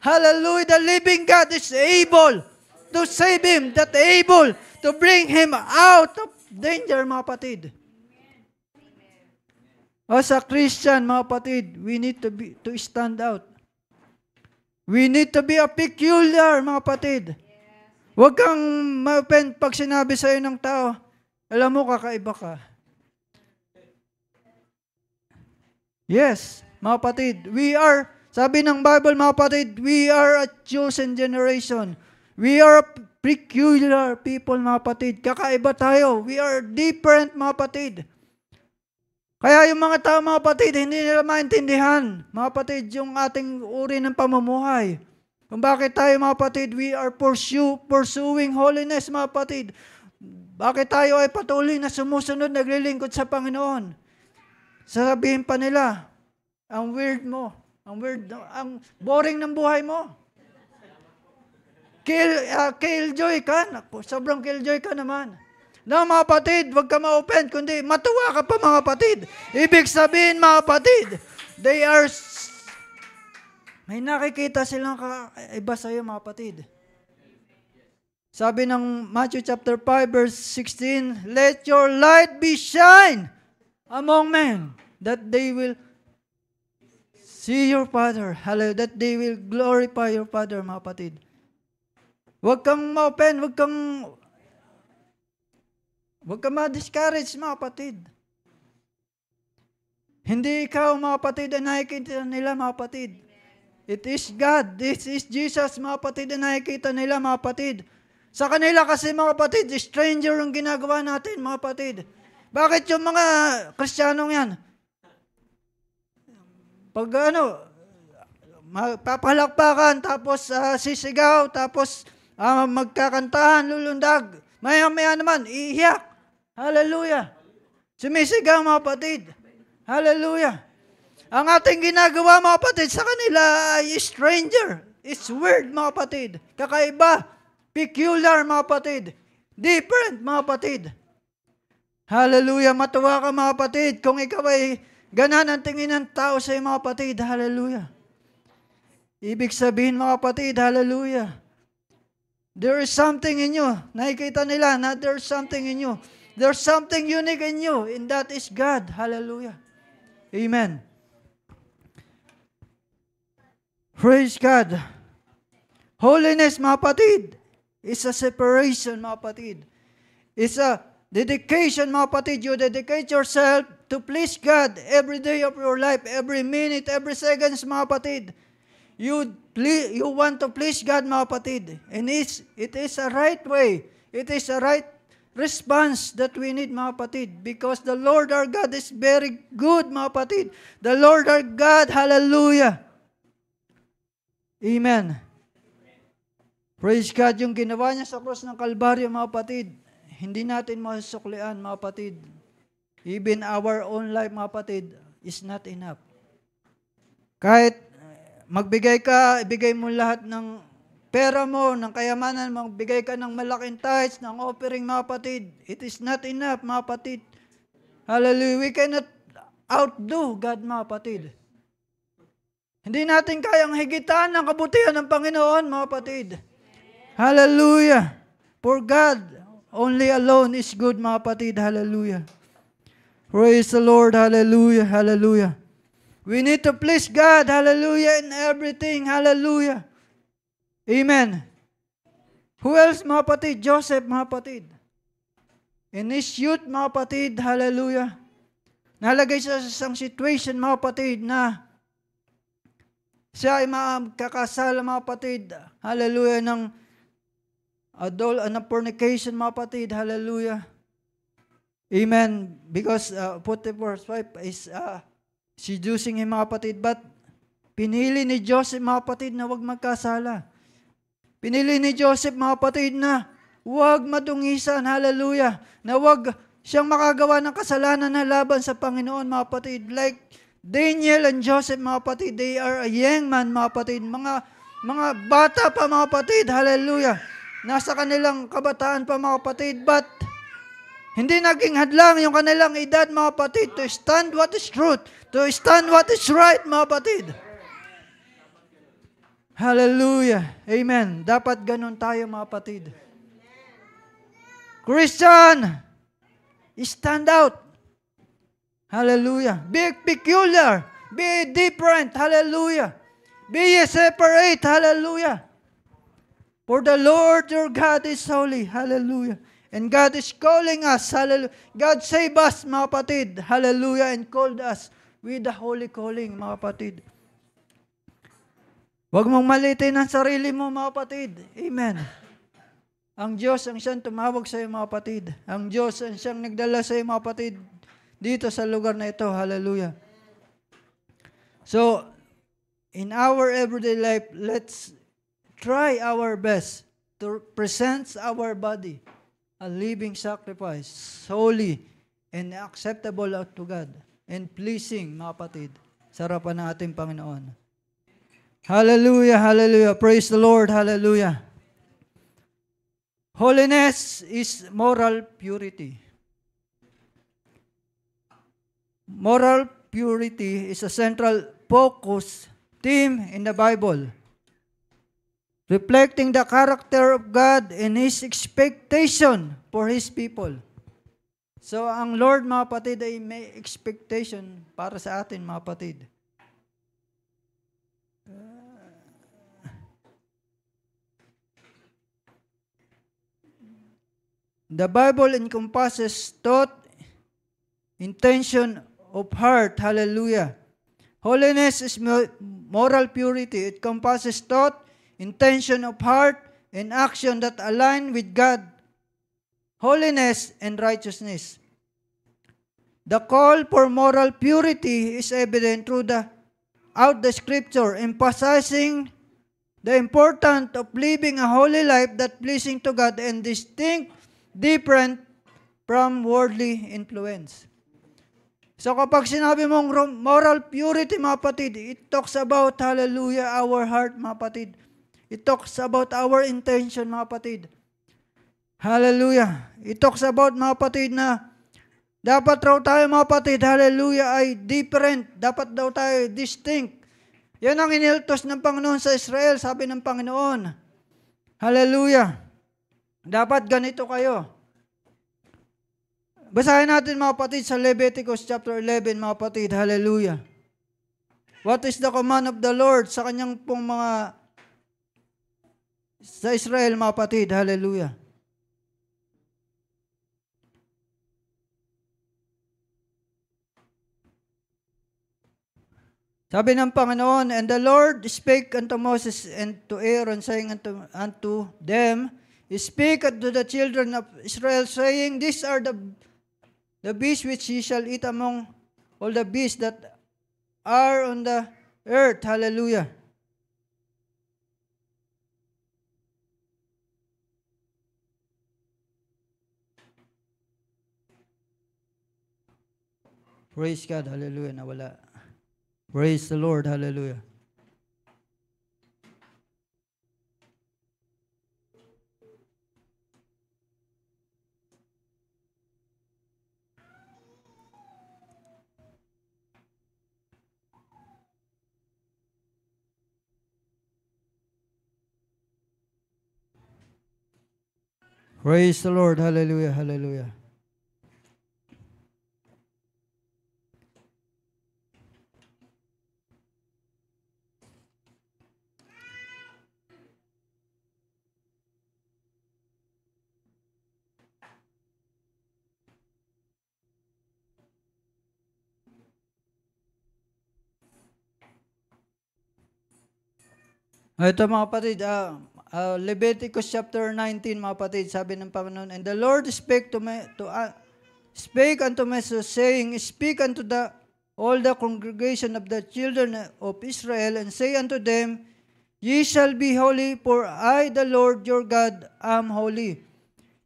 hallelujah, the living God is able to save him, that able to bring him out of danger, mga kapatid. As a Christian, mga kapatid, we need to stand out. We need to be a peculiar, mga kapatid. Huwag kang ma-offend pag sinabi sa'yo ng tao, alam mo, kakaiba ka. Yes, mga kapatid, we are, sabi ng Bible, mga kapatid, we are a chosen generation. We are a peculiar people, mga kapatid. Kakaiba tayo. We are different, mga kapatid. Kaya yung mga tao, mga kapatid, hindi nila maintindihan, mga kapatid, yung ating uri ng pamumuhay. Kung bakit tayo, mga kapatid, we are pursuing holiness, mga kapatid. Bakit tayo ay patuloy na sumusunod, naglilingkod sa Panginoon? Sasabihin pa nila, ang weird mo, ang boring ng buhay mo. Killjoy ka, naku, sobrang killjoy ka naman. No, mga kapatid, huwag ka ma-offend, kundi matuwa ka pa, mga kapatid. Ibig sabihin, mga kapatid, may nakikita silang iba sa'yo, mga kapatid. Sabi ng Matthew chapter 5, verse 16, let your light be shine among men, that they will see your Father. Hallelujah, that they will glorify your Father, mga kapatid. Huwag kang ma-offend, huwag kang ma-discourage, mga kapatid. Hindi ikaw, mga kapatid, ang nakikita nila, mga kapatid. It is God. This is Jesus, mga kapatid, ang nakikita nila, mga kapatid. Sa kanila kasi, mga kapatid, stranger ang ginagawa natin, mga kapatid. Bakit yung mga Kristiyanong yan? Pag papalakpakan, tapos sisigaw, tapos magkakantahan, lulundag. Maya-maya naman, iiyak. Hallelujah. Sumisigaw mga kapatid. Hallelujah. Ang ating ginagawa mga kapatid sa kanila ay stranger. It's weird mga kapatid. Kakaiba. Peculiar mga kapatid. Different mga kapatid. Hallelujah. Matuwa ka mga kapatid kung ikaw ay ganan ang tingin ng tao sa iyo mga kapatid. Hallelujah. Ibig sabihin mga kapatid, hallelujah. There is something in you. Nakikita nila na there's something in you. There's something unique in you, and that is God. Hallelujah. Amen. Praise God. Holiness, mga kapatid, is a separation, mga kapatid. It's a dedication, mga kapatid. You dedicate yourself to please God every day of your life, every minute, every seconds, mga kapatid. You want to please God, mga kapatid. And it is a right way. It is a right response that we need, mga kapatid. Because the Lord our God is very good, mga kapatid. The Lord our God, hallelujah. Amen. Praise God, yung ginawa niya sa cross ng Kalbaryo, mga kapatid. Hindi natin masusuklian, mga kapatid. Even our own life, mga kapatid, is not enough. Kahit magbigay ka, ibigay mo lahat ng pera mo, ng kayamanan, magbigay ka ng malaking tithes, ng offering, mga kapatid. It is not enough, mga kapatid. Hallelujah. We cannot outdo God, mga kapatid. Hindi natin kayang higitan ng kabutihan ng Panginoon, mga kapatid. Hallelujah. For God, only alone is good, mga kapatid. Hallelujah. Praise the Lord. Hallelujah. Hallelujah. We need to please God. Hallelujah. In everything. Hallelujah. Amen. Who else, mga kapatid? Joseph, mga kapatid. In his youth, mga kapatid, hallelujah. Nalagay siya sa isang situation, mga kapatid, na siya ay makakasala, mga kapatid, hallelujah, ng fornication, mga kapatid, hallelujah. Amen. Because Potiphar's wife is seducing him, mga kapatid, but pinili ni Joseph, mga kapatid, na huwag magkasala. Pinili ni Joseph, mga kapatid, na huwag madungisan, hallelujah, na huwag siyang makagawa ng kasalanan na laban sa Panginoon, mga kapatid. Like Daniel and Joseph, mga kapatid, they are a young man, mga kapatid, mga bata pa, mga kapatid, hallelujah. Nasa kanilang kabataan pa, mga kapatid, but hindi naging hadlang yung kanilang edad, mga kapatid, to stand what is truth, to stand what is right, mga kapatid. Hallelujah. Amen. Dapat ganun tayo, mga kapatid. Christian, stand out. Hallelujah. Be peculiar. Be different. Hallelujah. Be separate. Hallelujah. For the Lord your God is holy. Hallelujah. And God is calling us. Hallelujah. God save us, mga kapatid. Hallelujah. And called us with the holy calling, mga kapatid. Huwag mong malitin ang sarili mo, mga kapatid. Amen. Ang Diyos ang siyang tumawag sa iyo, mga kapatid. Ang Diyos ang siyang nagdala sa iyo, mga kapatid, dito sa lugar na ito. Hallelujah. So, in our everyday life, let's try our best to present our body a living sacrifice, holy and acceptable to God, and pleasing, mga kapatid, sa harapan ng ating Panginoon. Hallelujah, hallelujah. Praise the Lord, hallelujah. Holiness is moral purity. Moral purity is a central focus theme in the Bible, reflecting the character of God and His expectation for His people. So, ang Lord, mga kapatid, ay may expectation para sa atin, mga kapatid. The Bible encompasses thought, intention of heart. Hallelujah. Holiness is moral purity. It encompasses thought, intention of heart, and action that align with God, holiness, and righteousness. The call for moral purity is evident through the out the scripture, emphasizing the importance of living a holy life that pleasing to God and distinct, different from worldly influence. So kapag sinabi mong moral purity, mga kapatid, it talks about, hallelujah, our heart, mga kapatid. It talks about our intention, mga kapatid. Hallelujah. It talks about, mga kapatid, na dapat raw tayo, mga kapatid, hallelujah, ay different. Dapat daw tayo distinct. Yan ang iniltos ng Panginoon sa Israel, sabi ng Panginoon. Hallelujah. Dapat ganito kayo. Basahin natin, mga kapatid, sa Leviticus chapter 11, mga kapatid. Hallelujah. What is the command of the Lord sa kanyang pong mga sa Israel, mga kapatid? Hallelujah. Sabi ng Panginoon, and the Lord spake unto Moses and to Aaron, saying unto them, speak unto the children of Israel, saying, these are the beasts which ye shall eat among all the beasts that are on the earth. Hallelujah. Praise God. Hallelujah. Nawala. Praise the Lord. Hallelujah. Praise the Lord. Hallelujah. Hallelujah. Ito, mga kapatid, Leviticus chapter 19, mga kapatid, sabi ng Panginoon, and the Lord spake spake unto Moses, saying, speak unto all the congregation of the children of Israel, and say unto them, ye shall be holy, for I, the Lord your God, am holy.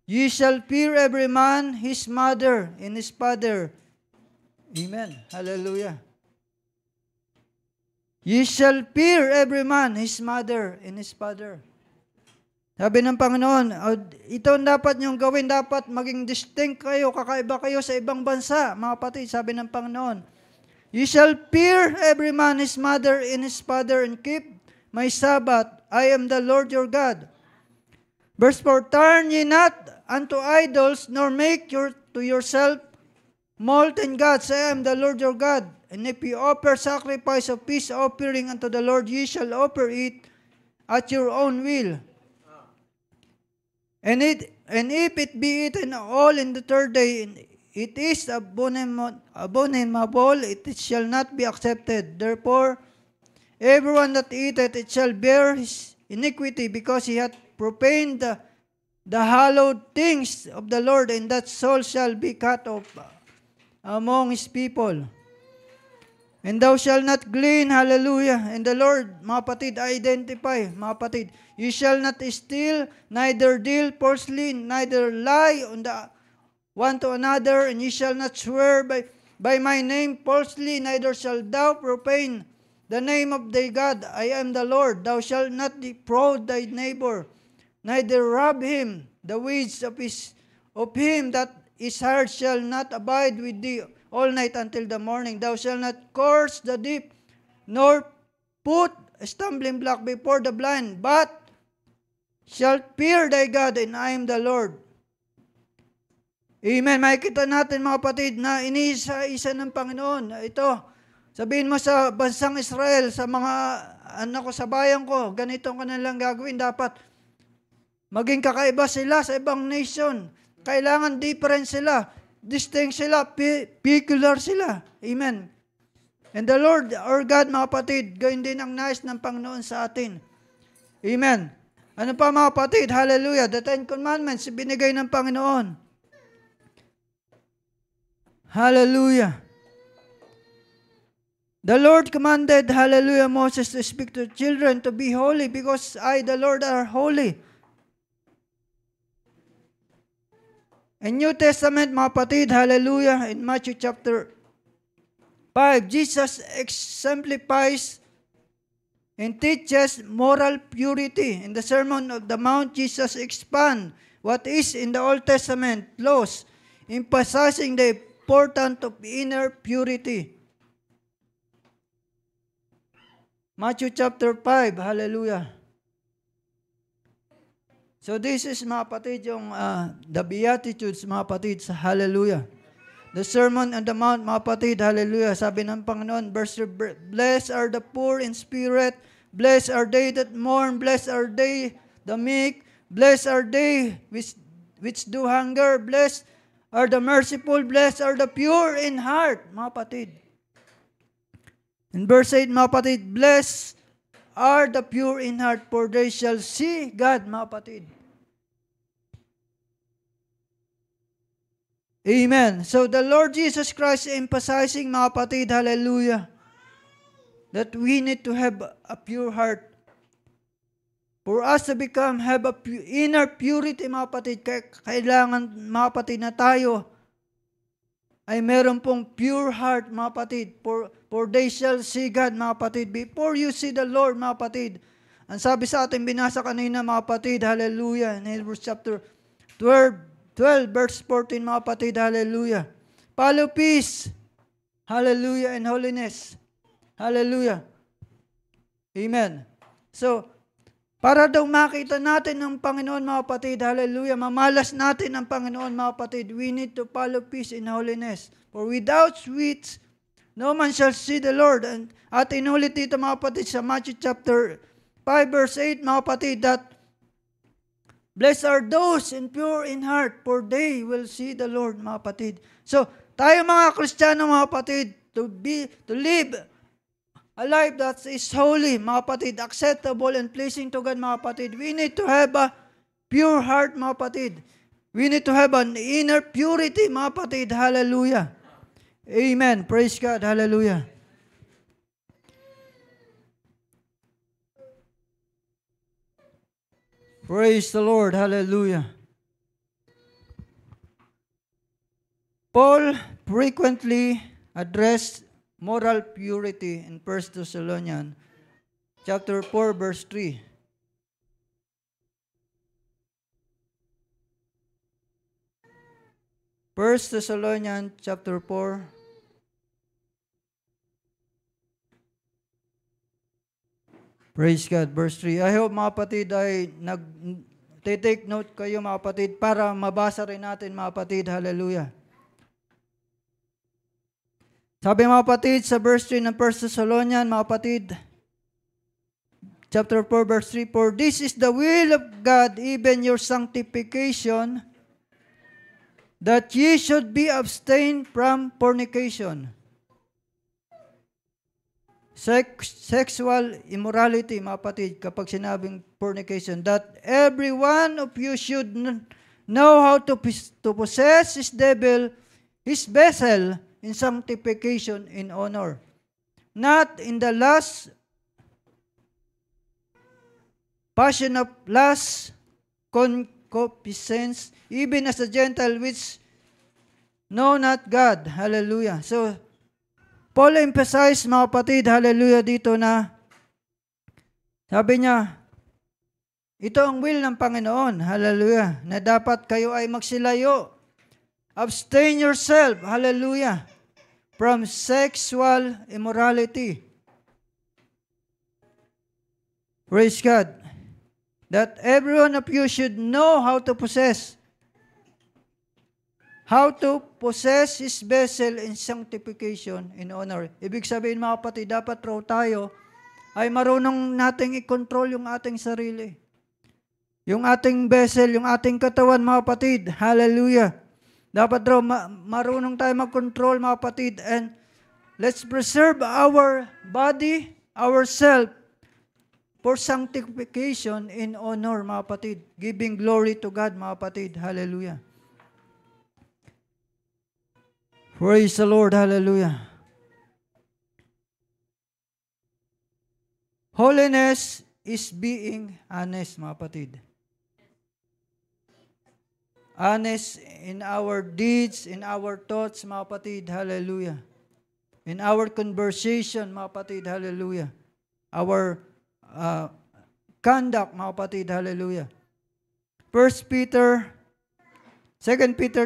Ye shall fear every man his mother and his father. Amen. Hallelujah. Ye shall fear every man his mother and his father. Sabi ng Panginoon, ito ang dapat niyong gawin, dapat maging distinct kayo, kakaiba kayo sa ibang bansa, mga kapatid, sabi ng Panginoon. Ye shall fear every man his mother and his father, and keep my Sabbath. I am the Lord your God. Verse 4, turn ye not unto idols, nor make to yourself molten gods. I am the Lord your God. And if ye offer sacrifice of peace offering unto the Lord, ye shall offer it at your own will. And if it be eaten all in the third day, it is abominable, it shall not be accepted. Therefore, everyone that eateth it shall bear his iniquity, because he hath profaned the hallowed things of the Lord, and that soul shall be cut off among his people. And thou shalt not glean, hallelujah. And the Lord, mga patid, identify, mga patid, you shall not steal, neither deal falsely, neither lie on the one to another, and you shall not swear by my name falsely, neither shalt thou profane the name of thy God. I am the Lord. Thou shalt not defraud thy neighbor, neither rob him. The wages of him that his heart shall not abide with thee all night until the morning. Thou shalt not curse the deep, nor put a stumbling block before the blind, but shalt fear thy God, and I am the Lord. Amen. Makikita natin, mga kapatid, na iniisa-isa ng Panginoon. Ito, sabihin mo sa bansang Israel, sa mga anak ko, sa bayan ko, ganito ang kanilang gagawin. Dapat maging kakaiba sila sa ibang nation. Kailangan different sila. Distinct sila, peculiar sila. Amen. And the Lord, our God, mga kapatid, gayon din ang nais ng Panginoon sa atin. Amen. Ano pa, mga kapatid? Hallelujah. The Ten Commandments, binigay ng Panginoon. Hallelujah. The Lord commanded, hallelujah, Moses to speak to children to be holy because I, the Lord, are holy. In New Testament, mga kapatid, hallelujah, in Matthew chapter 5, Jesus exemplifies and teaches moral purity. In the Sermon of the Mount, Jesus expands what is in the Old Testament laws, emphasizing the importance of inner purity. Matthew chapter 5, hallelujah. So this is, mga kapatid, yung the Beatitudes, mga kapatid, sa hallelujah. The Sermon on the Mount, mga kapatid, hallelujah. Sabi ng Panginoon, verse 3, blessed are the poor in spirit, blessed are they that mourn, blessed are they the meek, blessed are they which do hunger, blessed are the merciful, blessed are the pure in heart, mga kapatid. In verse 8, mga kapatid, blessed are the pure in heart, for they shall see God, mga kapatid. Amen. So the Lord Jesus Christ emphasizing, mga kapatid, hallelujah, that we need to have a pure heart. For us to have a inner purity, mga kapatid, kailangan, mga kapatid, na tayo ay meron pong pure heart, mga kapatid. For they shall see God, mga kapatid. Before you see the Lord, mga kapatid. Ang sabi sa ating binasa kanina, mga kapatid, hallelujah, in Hebrews chapter 12, verse 14, mga kapatid, hallelujah. Follow peace, hallelujah, and holiness. Hallelujah. Amen. So, para daw makita natin ng Panginoon, mga kapatid, hallelujah, mamalas natin ng Panginoon, mga kapatid, we need to follow peace and holiness. For without which, no man shall see the Lord. At inulit dito, mga kapatid, sa Matthew chapter 5, verse 8, mga kapatid, that blessed are those in pure in heart, for they will see the Lord, mga kapatid. So, tayo mga Kristiyano, mga kapatid, to live a life that is holy, mga kapatid, acceptable and pleasing to God, mga kapatid. We need to have a pure heart, mga kapatid. We need to have an inner purity, mga kapatid. Hallelujah. Amen. Praise God. Hallelujah. Praise the Lord. Hallelujah. Paul frequently addressed moral purity in 1 Thessalonians chapter 4, verse 3. First Thessalonians chapter 4. Praise God, verse 3. I hope, mga kapatid, ay nag-take note kayo, mga kapatid, para mabasa rin natin, mga kapatid. Hallelujah. Sabi, mga kapatid, sa verse 3 ng 1 Thessalonians, mga kapatid, chapter 4, verse 3, for this is the will of God, even your sanctification, that ye should be abstained from fornication. Sexual immorality, mga kapatid, kapag sinabing fornication, that every one of you should know how to possess his vessel in sanctification, in honor, not in the lust, passion of lust, concupiscence, even as a Gentile which know not God. Hallelujah. So, Paul emphasized, mga kapatid, hallelujah, dito na, sabi niya, ito ang will ng Panginoon, hallelujah, na dapat kayo ay magsilayo. Abstain yourself, hallelujah, from sexual immorality. Praise God. That every one of you should know how to possess his vessel in sanctification, in honor. Ibig sabihin, mga kapatid, dapat raw tayo ay marunong nating i-control yung ating sarili. Yung ating vessel, yung ating katawan, mga kapatid. Hallelujah. Dapat raw marunong tayo mag-control, mga kapatid. And let's preserve our body, ourselves, for sanctification in honor, mga kapatid. Giving glory to God, mga kapatid. Hallelujah. Praise the Lord. Hallelujah. Holiness is being honest, mga kapatid. Honest in our deeds, in our thoughts, mga kapatid. Hallelujah. In our conversation, mga kapatid. Hallelujah. Our conduct, mga kapatid. Hallelujah. 2 Peter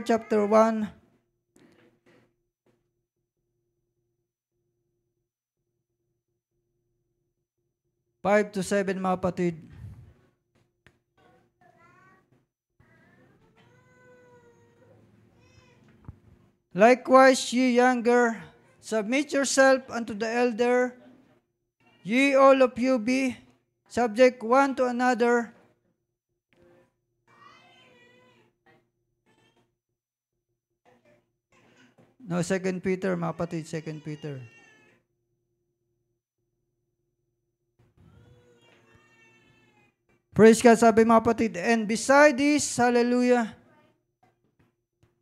chapter 1, Five to 7, mga kapatid. Likewise, ye younger, submit yourself unto the elder. Ye all of you be subject one to another. No, 2 Peter, mga kapatid, 2 Peter. Praise God, sabi mga kapatid. And beside this, hallelujah,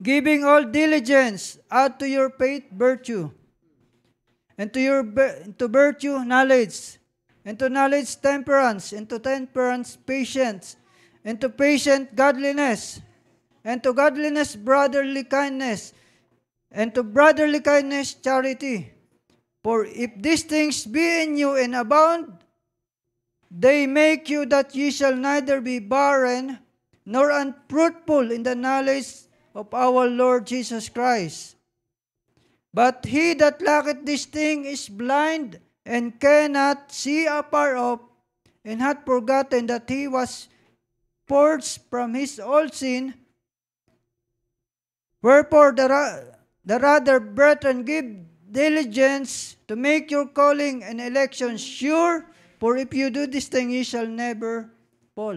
giving all diligence, add to your faith virtue, and to virtue knowledge, and to knowledge temperance, and to temperance patience, and to patience godliness, and to godliness brotherly kindness, and to brotherly kindness charity. For if these things be in you and abound, they make you that ye shall neither be barren nor unfruitful in the knowledge of our Lord Jesus Christ. But he that lacketh this thing is blind and cannot see afar off, and hath forgotten that he was purged from his old sin. Wherefore the rather, brethren, give diligence to make your calling and election sure, for if you do this thing, ye shall never fall.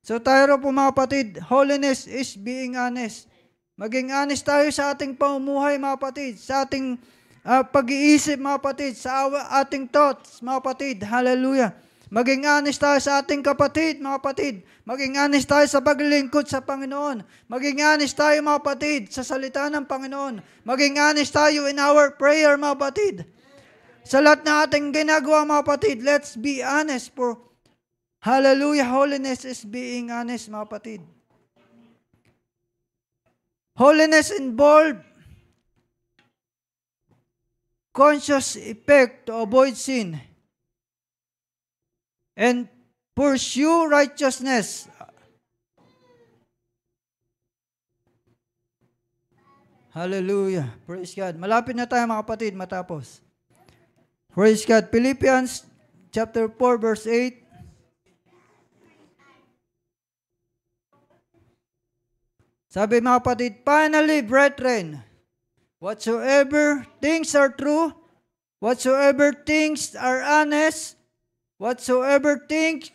So tayo po mga kapatid, holiness is being honest. Maging honest tayo sa ating pamumuhay mga kapatid, sa ating pag-iisip mga kapatid, sa ating thoughts mga kapatid. Hallelujah. Maging honest tayo sa ating kapatid mga kapatid. Maging honest tayo sa paglilingkod sa Panginoon. Maging honest tayo mga kapatid sa salita ng Panginoon. Maging honest tayo in our prayer mga kapatid. Sa lahat na ating ginagawa mga kapatid, let's be honest for hallelujah, holiness is being honest mga kapatid. Holiness involves conscious effect to avoid sin and pursue righteousness. Hallelujah. Praise God. Malapit na tayo mga kapatid matapos. Praise God. Philippians chapter 4 verse 8. Sabi mga kapatid, finally, brethren, whatsoever things are true, whatsoever things are honest, whatsoever things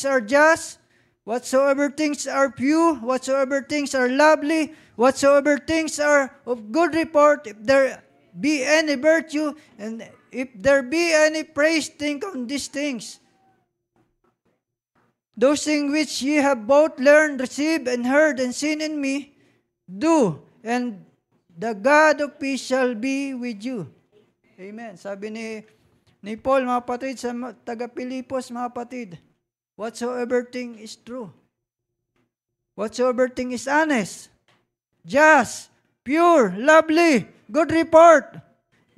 are just, whatsoever things are pure, whatsoever things are lovely, whatsoever things are of good report, if there be any virtue, and if there be any praise, think on these things. Those things which ye have both learned, received, and heard, and seen in me, do, and the God of peace shall be with you. Amen. Sabi ni Paul, mga kapatid, sa taga-Pilipos, mga kapatid, whatsoever thing is true, whatsoever thing is honest, just, pure, lovely, good report.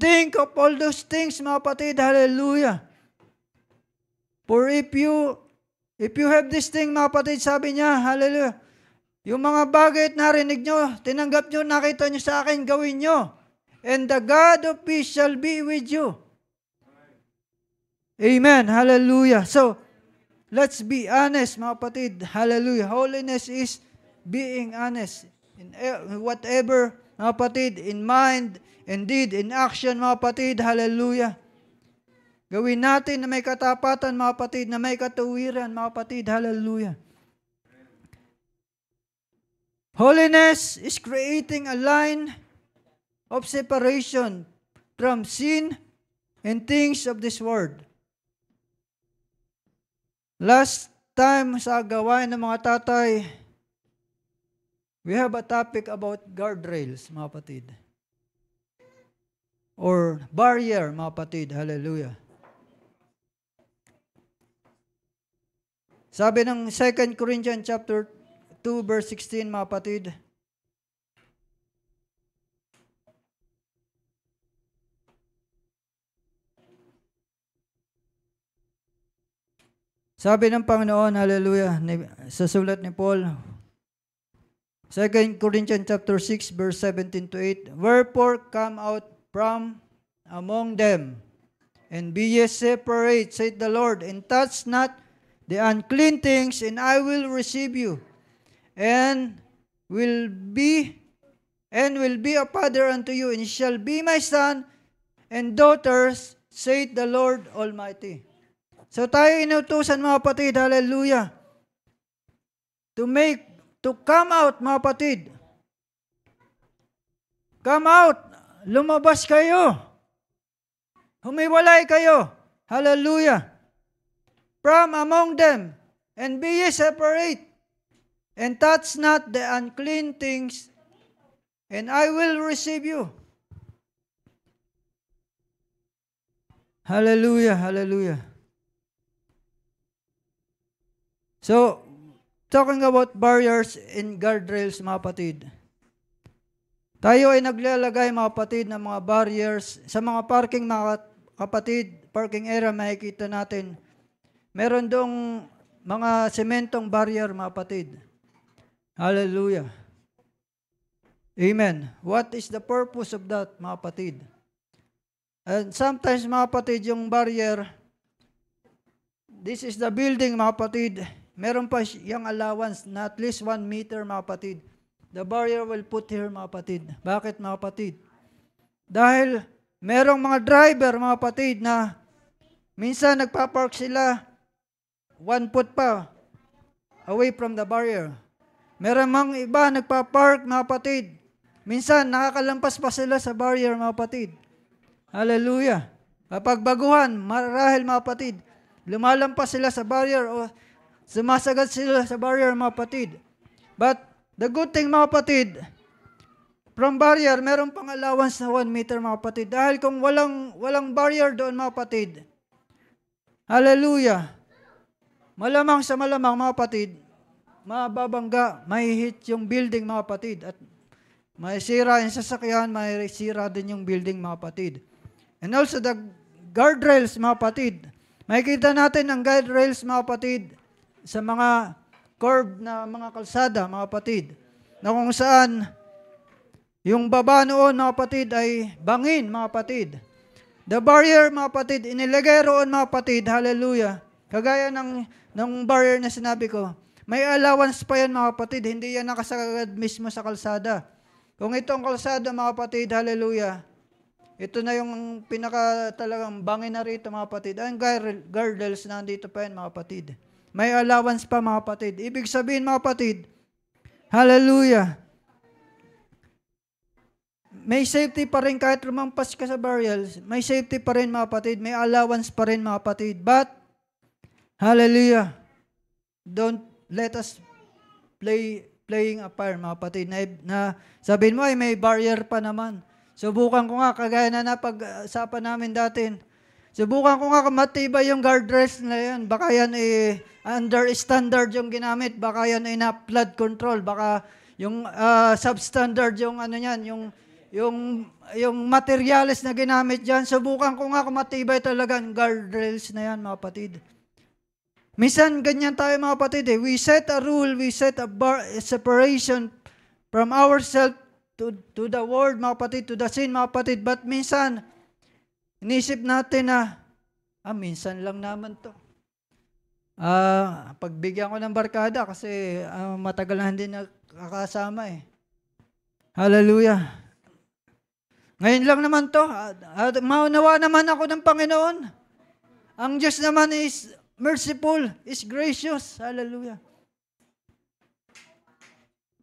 Think of all those things, mga kapatid. Hallelujah. For if you have this thing, mga kapatid, sabi niya, hallelujah, yung mga bagay at narinig nyo, tinanggap nyo, nakita nyo sa akin, gawin nyo. And the God of peace shall be with you. Amen. Hallelujah. So, let's be honest, mga kapatid. Hallelujah. Holiness is being honest. In whatever, mga kapatid, in mind, in deed, in action, mga kapatid. Hallelujah. Gawin natin na may katapatan, mga kapatid, na may katuwiran, mga kapatid. Hallelujah. Holiness is creating a line of separation from sin and things of this world. Last time sa gawain ng mga tatay, we have a topic about guardrails, mga kapatid. Or barrier, mga kapatid. Hallelujah. Sabi ng 2 Corinthians chapter 2 verse 16, mga kapatid. Sabi ng Panginoon, hallelujah, sa sulat ni Paul, 2 Corinthians chapter 6 verse 17 to 8, wherefore come out from among them, and be ye separate, saith the Lord, and touch not the unclean things, and I will receive you, and will be a father unto you, and shall be my son and daughters, saith the Lord Almighty. So tayo inutusan, mga kapatid, hallelujah, to come out, mga kapatid. Come out, lumabas kayo. Humiwalay kayo, hallelujah, from among them, and be ye separate, and touch not the unclean things, and I will receive you. Hallelujah, hallelujah. So, talking about barriers and guardrails, mga kapatid. Tayo ay naglalagay, mga kapatid, ng mga barriers sa mga parking, mga kapatid, parking area, makikita natin. Meron doong mga sementong barrier, mga kapatid. Hallelujah. Amen. What is the purpose of that, mga kapatid? And sometimes, mga kapatid, yung barrier, this is the building, mga kapatid, meron pa yung allowance na at least 1 meter, mga kapatid. The barrier will put here, mga kapatid. Bakit, mga kapatid? Dahil merong mga driver, mga kapatid, na minsan nagpa-park sila 1 foot pa away from the barrier. Meron mang iba nagpa-park, mga kapatid, minsan nakakalampas pa sila sa barrier, mga kapatid. Hallelujah. Kapag baguhan, marahil, mga kapatid, lumalampas sila sa barrier o sumasagad sila sa barrier, mga kapatid. But the good thing, mga kapatid, from barrier, meron pang allowance na 1 meter, mga kapatid. Dahil kung walang barrier doon, mga kapatid, hallelujah, malamang sa malamang, mga kapatid, mababangga, may hit yung building, mga kapatid. At may sira yung sasakyan, may sira din yung building, mga kapatid. And also the guardrails, mga kapatid. Makikita natin ang guardrails, mga kapatid, sa mga curved na mga kalsada, mga kapatid, na kung saan yung baba noon, mga kapatid, ay bangin, mga kapatid. The barrier, mga kapatid, inilagay roon, mga kapatid, hallelujah. Kagaya ng barrier na sinabi ko, may allowance pa yan, mga kapatid, hindi yan nakasagad mismo sa kalsada. Kung itong kalsada, mga kapatid, hallelujah, ito na yung pinaka talagang bangin na rito, mga kapatid. Ang guardrails na nandito pa yan, mga kapatid. May allowance pa, mga kapatid. Ibig sabihin, mga kapatid, hallelujah, may safety pa rin kahit lumampas ka sa barriers. May safety pa rin, mga kapatid. May allowance pa rin, mga kapatid. But, hallelujah, don't let us playing a fire, mga kapatid. Na sabihin mo, ay may barrier pa naman. Subukan ko nga, kagaya na napag-usapan namin dati. Subukan ko nga matibay yung guardrails na yan. Baka yan under standard yung ginamit. Baka yan ay na flood control. Baka yung substandard yung ano yan, yung materials na ginamit dyan. Subukan ko nga matibay talaga ang guardrails na yan, mga kapatid. Minsan ganyan tayo, mga kapatid. We set a rule, we set a separation from ourselves to the world, mga kapatid, to the sin, mga kapatid. But minsan, inisip natin na, minsan lang naman to. Pagbigyan ko ng barkada kasi matagal na hindi nakakasama eh. Hallelujah. Ngayon lang naman to. Maunawa naman ako ng Panginoon. Ang Diyos naman is merciful, is gracious. Hallelujah.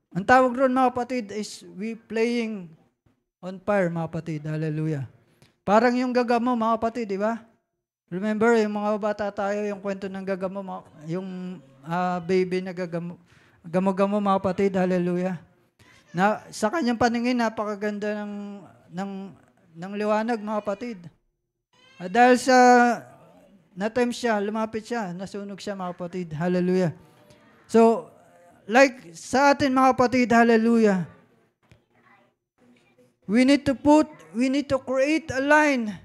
Ang tawag ron, mga kapatid, is we playing on fire, mga kapatid. Hallelujah. Parang yung gagamo, mga kapatid, di ba? Remember, yung mga bata tayo, yung kwento ng gagamo, yung baby na gamo-gamo, mga kapatid, hallelujah. Na, sa kanyang paningin, napakaganda ng liwanag, mga kapatid. Dahil sa na-tempt siya, lumapit siya, nasunog siya mga kapatid. Hallelujah. So, like sa atin mga kapatid, hallelujah, we need to create a line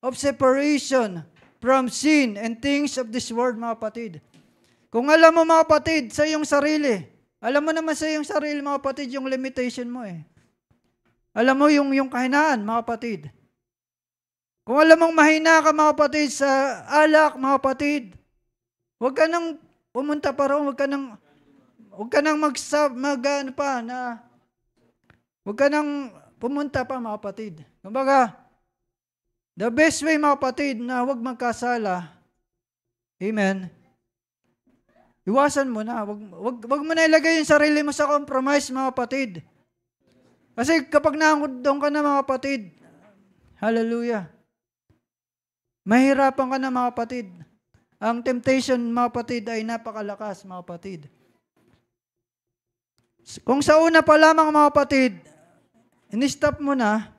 of separation from sin and things of this world mga kapatid. Kung alam mo mga kapatid, sa iyong sarili, alam mo naman sa iyong sarili mga kapatid yung limitation mo eh. Alam mo yung kahinaan mga kapatid. Kung alam mong mahina ka mga kapatid sa alak mga kapatid, huwag ka nang pumunta pa roon, huwag ka nang huwag ka nang pumunta pa mga kapatid. Kumbaga, the best way mga kapatid na huwag magkasala, amen, iwasan mo na, huwag mo na ilagay yung sarili mo sa compromise mga kapatid. Kasi kapag doon ka na mga kapatid, hallelujah, mahirapan ka na mga kapatid. Ang temptation mga kapatid ay napakalakas mga kapatid. Kung sa una pa lamang mga kapatid, in-stop mo na,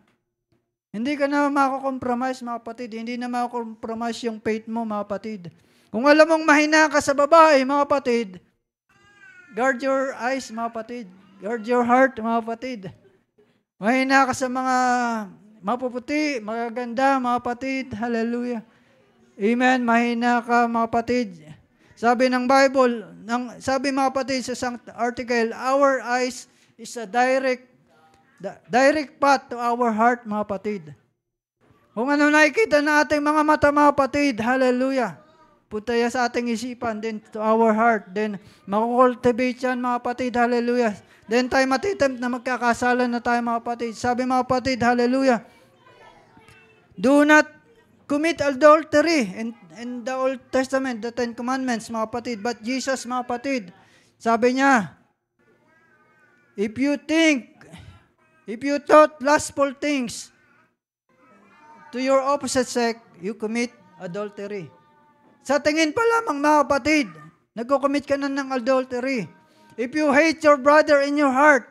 hindi ka na makakompromise mga kapatid. Hindi na makakompromise yung faith mo mga kapatid. Kung alam mong mahina ka sa babae mga kapatid, guard your eyes mga kapatid. Guard your heart mga kapatid. Mahina ka sa mga mapuputi, magaganda mga kapatid. Hallelujah. Amen. Mahina ka mga kapatid. Sabi ng Bible, sabi mga kapatid sa isang article, our eyes is a direct path to our heart mga kapatid. Kung ano nakikita na ating mga mata mga kapatid, hallelujah, punta yan sa ating isipan, then to our heart, then makukultivate yan mga kapatid, hallelujah. Then tayo matitempt na magkakasala na tayo mga kapatid. Sabi mga kapatid, hallelujah, do not commit adultery in the Old Testament, the Ten Commandments mga kapatid. But Jesus mga kapatid, sabi niya, if you thought lustful things to your opposite sex, you commit adultery. Sa tingin pa lamang mga kapatid, nagko-commit ka na ng adultery. If you hate your brother in your heart,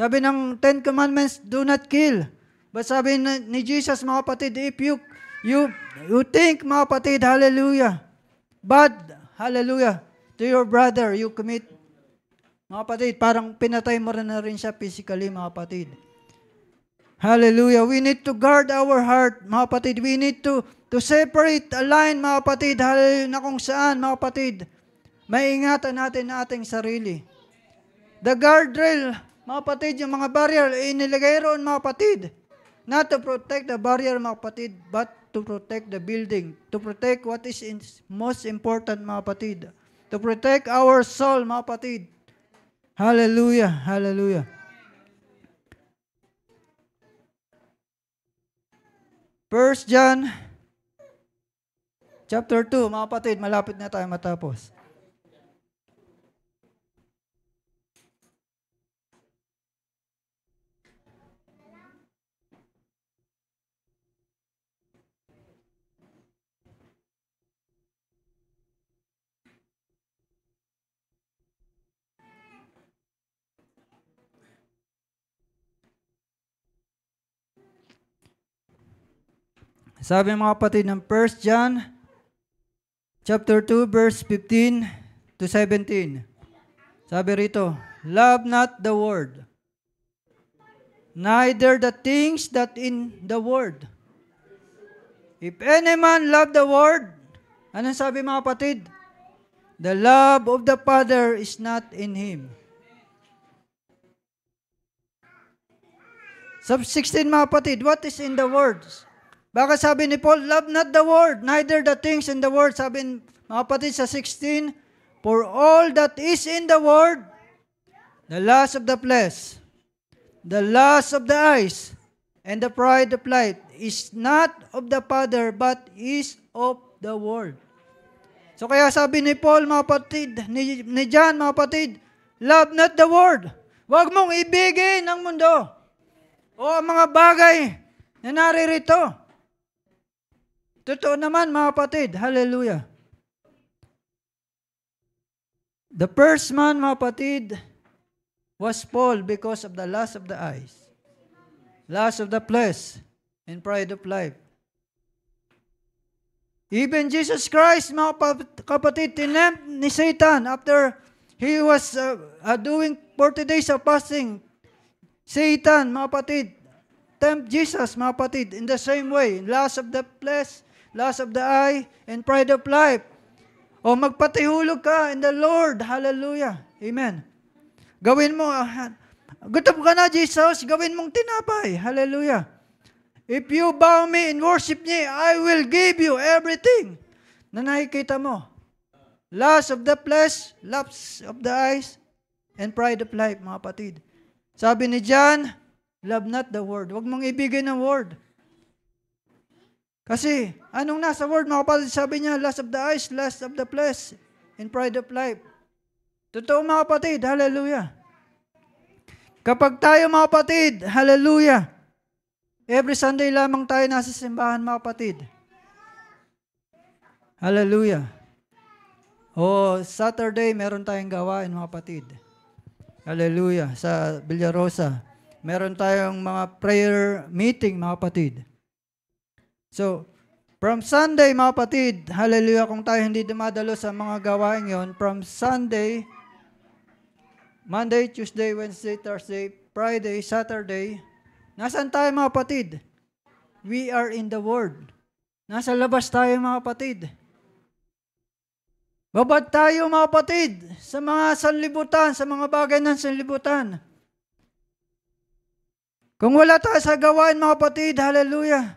sabi ng Ten Commandments, do not kill. But sabi ni Jesus mga kapatid, if you think mga kapatid, hallelujah, bad, hallelujah, to your brother, you commit, mga kapatid, parang pinatay mo na rin siya physically mga kapatid. Hallelujah. We need to guard our heart mga kapatid. We need to separate a line mga kapatid, hallelujah, na kung saan mga kapatid, maiingatan natin na ating sarili. The guardrail, mga kapatid, yung mga barrier, inilagay roon mga kapatid. Not to protect the barrier mga kapatid, but to protect the building. To protect what is most important mga kapatid. To protect our soul mga kapatid. Hallelujah, hallelujah. First John chapter 2, mga kapatid, malapit na tayo matapos. Sabi mga kapatid ng 1 John chapter 2 verse 15 to 17. Sabi rito, love not the world, neither the things that in the world. If any man love the world, anong sabi mga kapatid? The love of the Father is not in him. Sub 16 mga kapatid, what is in the world? Baka sabi ni Paul, love not the world, neither the things in the world. Sabi mga kapatid sa 16, for all that is in the world, the lust of the flesh, the lust of the eyes, and the pride of life is not of the Father, but is of the world. So kaya sabi ni Paul, mga kapatid, ni John, mga kapatid, love not the world. Huwag mong ibigin ang mundo o ang mga bagay na naririto. Totoo naman mga kapatid, hallelujah. The first man mga kapatid was Paul because of the lust of the eyes, lust of the flesh, and pride of life. Even Jesus Christ, mga kapatid, tinempt ni Satan after he was doing 40 days of fasting. Satan, mga kapatid, tempt Jesus, mga kapatid, in the same way. Lust of the flesh, lust of the eye, and pride of life. O magpatihulog ka in the Lord. Hallelujah. Amen. Gawin mo, gutom ka na, Jesus, gawin mong tinapay. Hallelujah. If you bow me and worship me, I will give you everything na nakikita mo. Lust of the flesh, lust of the eyes, and pride of life, mga kapatid. Sabi ni John, love not the word. Huwag mong ibigay ng word. Kasi, anong nasa word, mga kapatid? Sabi niya, lust of the eyes, lust of the flesh, and pride of life. Totoo, mga kapatid. Hallelujah. Kapag tayo, mga kapatid, hallelujah, every Sunday lamang tayo nasa simbahan, mga kapatid. Hallelujah. O Saturday, meron tayong gawain, mga kapatid. Hallelujah. Sa Villarosa, meron tayong mga prayer meeting, mga kapatid. So, from Sunday, mga kapatid, hallelujah, kung tayo hindi dumadalo sa mga gawain yon, from Sunday, Monday, Tuesday, Wednesday, Thursday, Friday, Saturday, nasaan tayo, mga kapatid? We are in the Word. Nasa labas tayo, mga kapatid. Babad tayo, mga kapatid, sa mga sanlibutan, sa mga bagay ng sanlibutan. Kung wala tayo sa gawain, mga kapatid, hallelujah.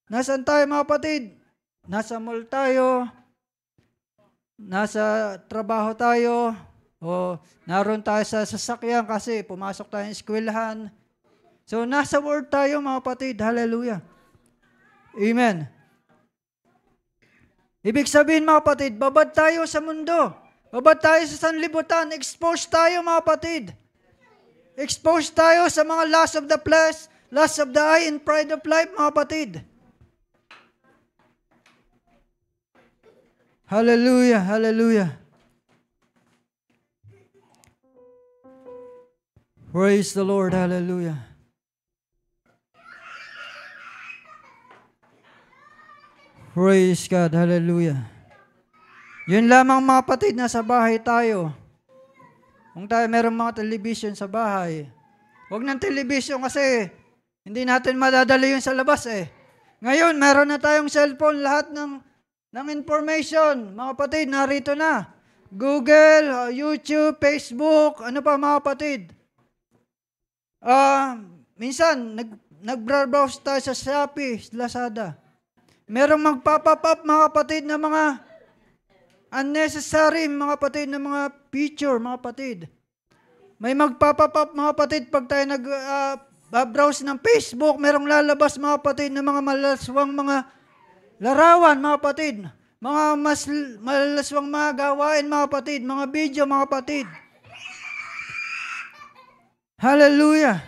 Nasaan tayo, mga kapatid? Nasa mall tayo, nasa trabaho tayo, o naroon tayo sa sasakyan kasi pumasok tayo ng eskwelahan. So, nasa word tayo, mga kapatid, hallelujah. Amen. Ibig sabihin, mga kapatid, babad tayo sa mundo. Babad tayo sa sanlibutan. Exposed tayo, mga kapatid. Exposed tayo sa mga lust of the flesh, lust of the eye, and pride of life, mga kapatid. Hallelujah, hallelujah. Praise the Lord, hallelujah. Praise God, hallelujah. Yun lamang, mga kapatid, nasa bahay tayo. Kung tayo meron mga television sa bahay, huwag ng television kasi hindi natin madadala yun sa labas eh. Ngayon, meron na tayong cellphone, lahat ng information, mga kapatid, narito na. Google, YouTube, Facebook, ano pa, mga kapatid. Minsan, nag-browse tayo sa Shopee, Lazada. Merong magpapop up, mga kapatid, na mga unnecessary, mga kapatid, na mga picture, mga kapatid. May magpapop up, mga kapatid, pag tayo nag-browse ng Facebook, merong lalabas, mga kapatid, na mga malaswang mga larawan, mga kapatid. Mga malaswang mga gawain, mga kapatid. Mga video, mga kapatid. Hallelujah.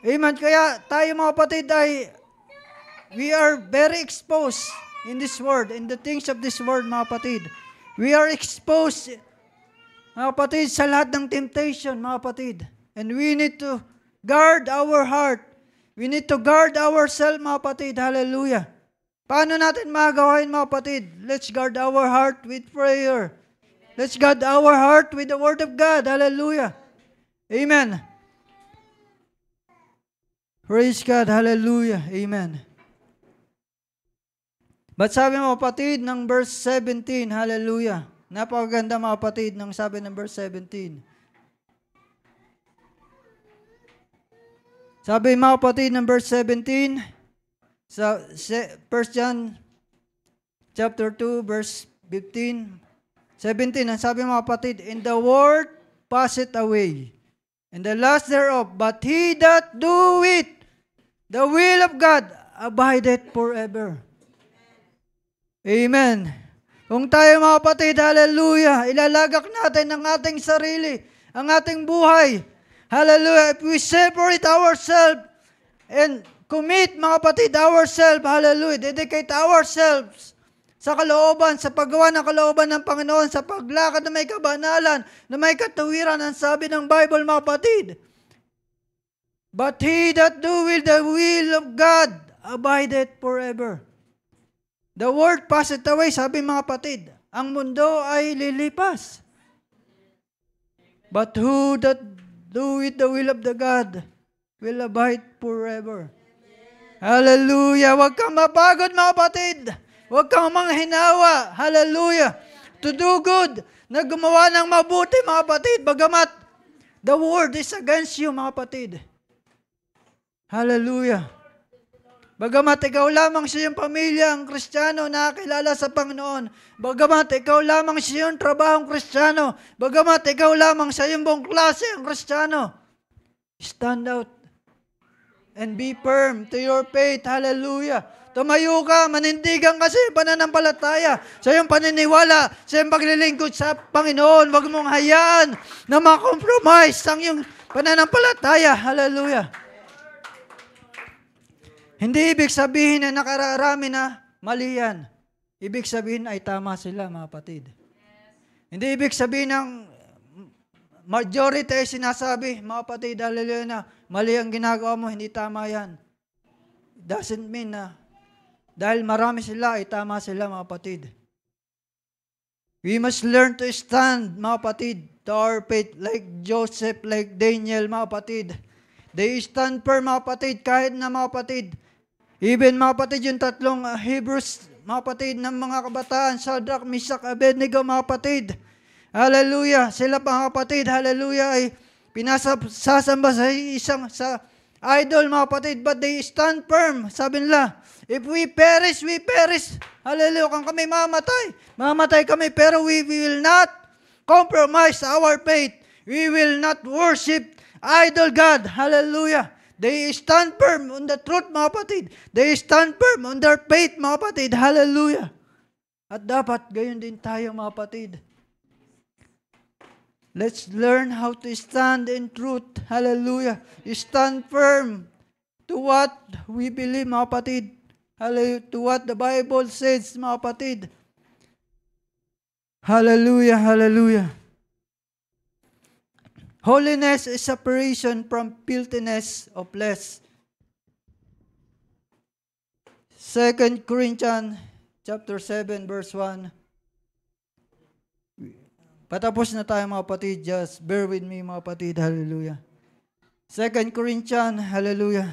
Amen. Kaya tayo, mga kapatid, ay we are very exposed in this world, in the things of this world, mga kapatid. We are exposed, mga kapatid, sa lahat ng temptation, mga kapatid. And we need to guard our heart. We need to guard ourselves, mga kapatid. Hallelujah. Paano natin magagawa yun, mga kapatid? Let's guard our heart with prayer. Let's guard our heart with the Word of God. Hallelujah. Amen. Praise God. Hallelujah. Amen. But sabi mga kapatid ng verse 17, hallelujah. Napakaganda, mga kapatid, ng sabi ng verse 17. Sabi mga kapatid ng verse 17, sa 1 John chapter 2 verse 15, 17, ang sabi mga kapatid, and the word passeth away, and the lust thereof, but he that doeth the will of God abideth forever. Amen. Kung tayo, mga kapatid, hallelujah, ilalagak natin ang ating sarili, ang ating buhay. Hallelujah. If we separate ourselves and commit, mga kapatid, ourselves, hallelujah, dedicate ourselves sa kalooban, sa paggawa ng kalooban ng Panginoon, sa paglakad na may kabanalan, na may katuwiran, ang sabi ng Bible, mga kapatid. But he that doeth the will of God abideth forever. The world passeth away, sabi mga kapatid. Ang mundo ay lilipas. But who that doeth the will of the God will abide forever. Hallelujah. Huwag kang mapagod mga kapatid. Huwag kang manghinawa. Hallelujah. To do good. Na gumawa ng mabuti mga kapatid. Bagamat the world is against you mga kapatid. Hallelujah. Bagamat ikaw lamang sa iyong pamilya ang Kristiyano na kilala sa Panginoon. Bagamat ikaw lamang sa iyong trabahong Kristiyano. Bagamat ikaw lamang sa iyong buong klase ang Kristiyano. Stand out and be firm to your faith. Hallelujah. Tumayo ka, manindigan ka sa iyong pananampalataya, sa iyong paniniwala, sa iyong paglilingkod sa Panginoon. Huwag mong hayaan na ma-compromise ang iyong pananampalataya. Hallelujah. Hindi ibig sabihin na nakararami na mali yan. Ibig sabihin ay tama sila, mga kapatid. Hindi ibig sabihin ng majority ay sinasabi, mga kapatid, hallelujah na, mali ang ginagawa mo, hindi tama yan. Doesn't mean na dahil marami sila ay tama sila, mga kapatid. We must learn to stand, mga kapatid, to our faith, like Joseph, like Daniel, mga kapatid. They stand firm, mga kapatid, kahit na mga kapatid. Even mga kapatid, yung tatlong Hebrews, mga kapatid, ng mga kabataan, Shadrach, Meshach, Abednego, mga kapatid. Hallelujah. Sila pa mga kapatid, hallelujah, ay pinasasamba sa idol, mga kapatid, but they stand firm. Sabi nila, if we perish, we perish. Hallelujah. Kung kami mamatay kami, pero we will not compromise our faith. We will not worship idol God. Hallelujah. They stand firm on the truth, mga kapatid. They stand firm on their faith, mga kapatid. Hallelujah. At dapat gayon din tayo, mga kapatid. Let's learn how to stand in truth. Hallelujah. Stand firm to what we believe, mga kapatid. Hallelujah. To what the Bible says, mga kapatid. Hallelujah. Hallelujah. Holiness is separation from filthiness of flesh. 2 Corinthians chapter 7 verse 1. Patapos na tayo, mga kapatid. Just bear with me, mga kapatid. Hallelujah. 2 Corinthians, hallelujah.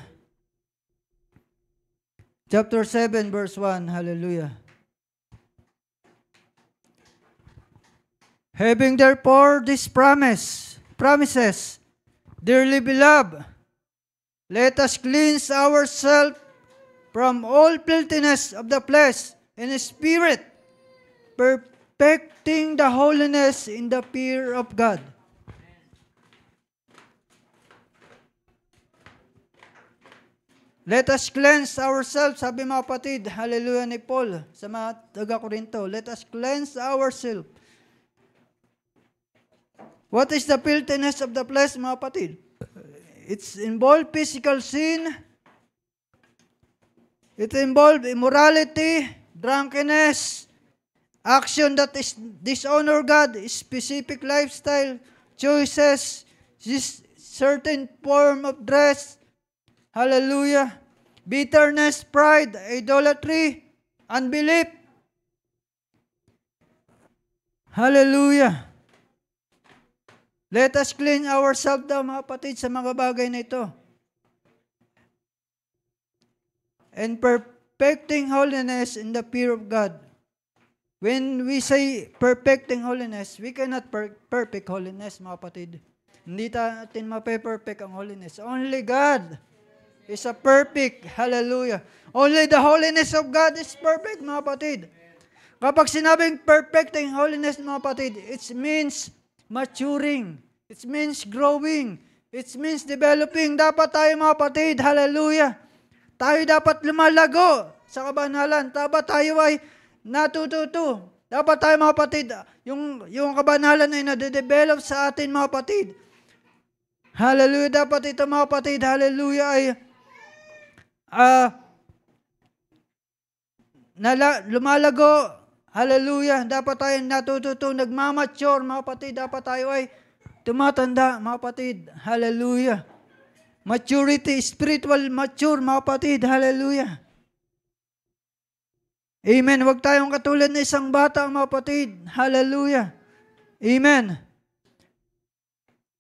Chapter 7 verse 1, hallelujah. Having therefore this promises, dearly beloved, let us cleanse ourselves from all filthiness of the flesh and spirit, perfecting the holiness in the fear of God. Let us cleanse ourselves, sabi mga kapatid, hallelujah ni Paul sa mga taga-Korinto. Let us cleanse ourselves. What is the filthiness of the flesh, mga kapatid? It's involved physical sin. It involved immorality, drunkenness, action that is dishonor God, specific lifestyle choices, certain form of dress. Hallelujah. Bitterness, pride, idolatry, unbelief. Hallelujah. Let us clean ourselves daw, mga kapatid, sa mga bagay na ito. And perfecting holiness in the fear of God. When we say perfecting holiness, we cannot perfect holiness, mga kapatid. Hindi natin mape-perfect ang holiness. Only God is a perfect. Hallelujah. Only the holiness of God is perfect, mga kapatid. Kapag sinabing perfecting holiness, mga kapatid, it means maturing. It means growing. It means developing. Dapat tayo, mga kapatid, hallelujah. Tayo dapat lumalago sa kabanalan. Dapat tayo ay natututo. Dapat tayo, mga kapatid, yung kabanalan ay nade-develop sa atin, mga kapatid. Hallelujah. Dapat ito, mga kapatid, hallelujah, ay lumalago. Hallelujah. Dapat tayo natututo, nagmamature, mga kapatid. Dapat tayo ay tumatanda, mga kapatid. Hallelujah. Maturity, spiritual mature, mga kapatid. Hallelujah. Amen. Huwag tayong katulad na isang bata, mga kapatid. Hallelujah. Amen.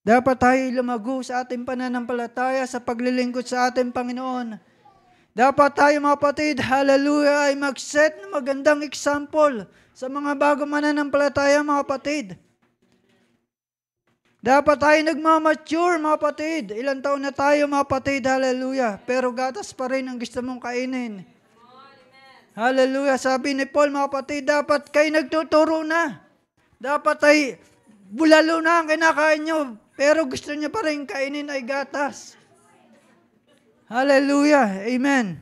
Dapat tayo lumago sa ating pananampalataya sa paglilingkod sa ating Panginoon. Dapat tayo, mga kapatid, hallelujah, ay mag-set ng magandang example sa mga bago mananampalataya, mga kapatid. Dapat tayo nagmamature, mga kapatid. Ilang taon na tayo, mga kapatid, hallelujah. Pero gatas pa rin ang gusto mong kainin. Hallelujah. Sabi ni Paul, mga kapatid, dapat kayo nagtuturo na. Dapat ay bulalo na ang kinakain nyo. Pero gusto niya pa rin kainin ay gatas. Hallelujah. Amen.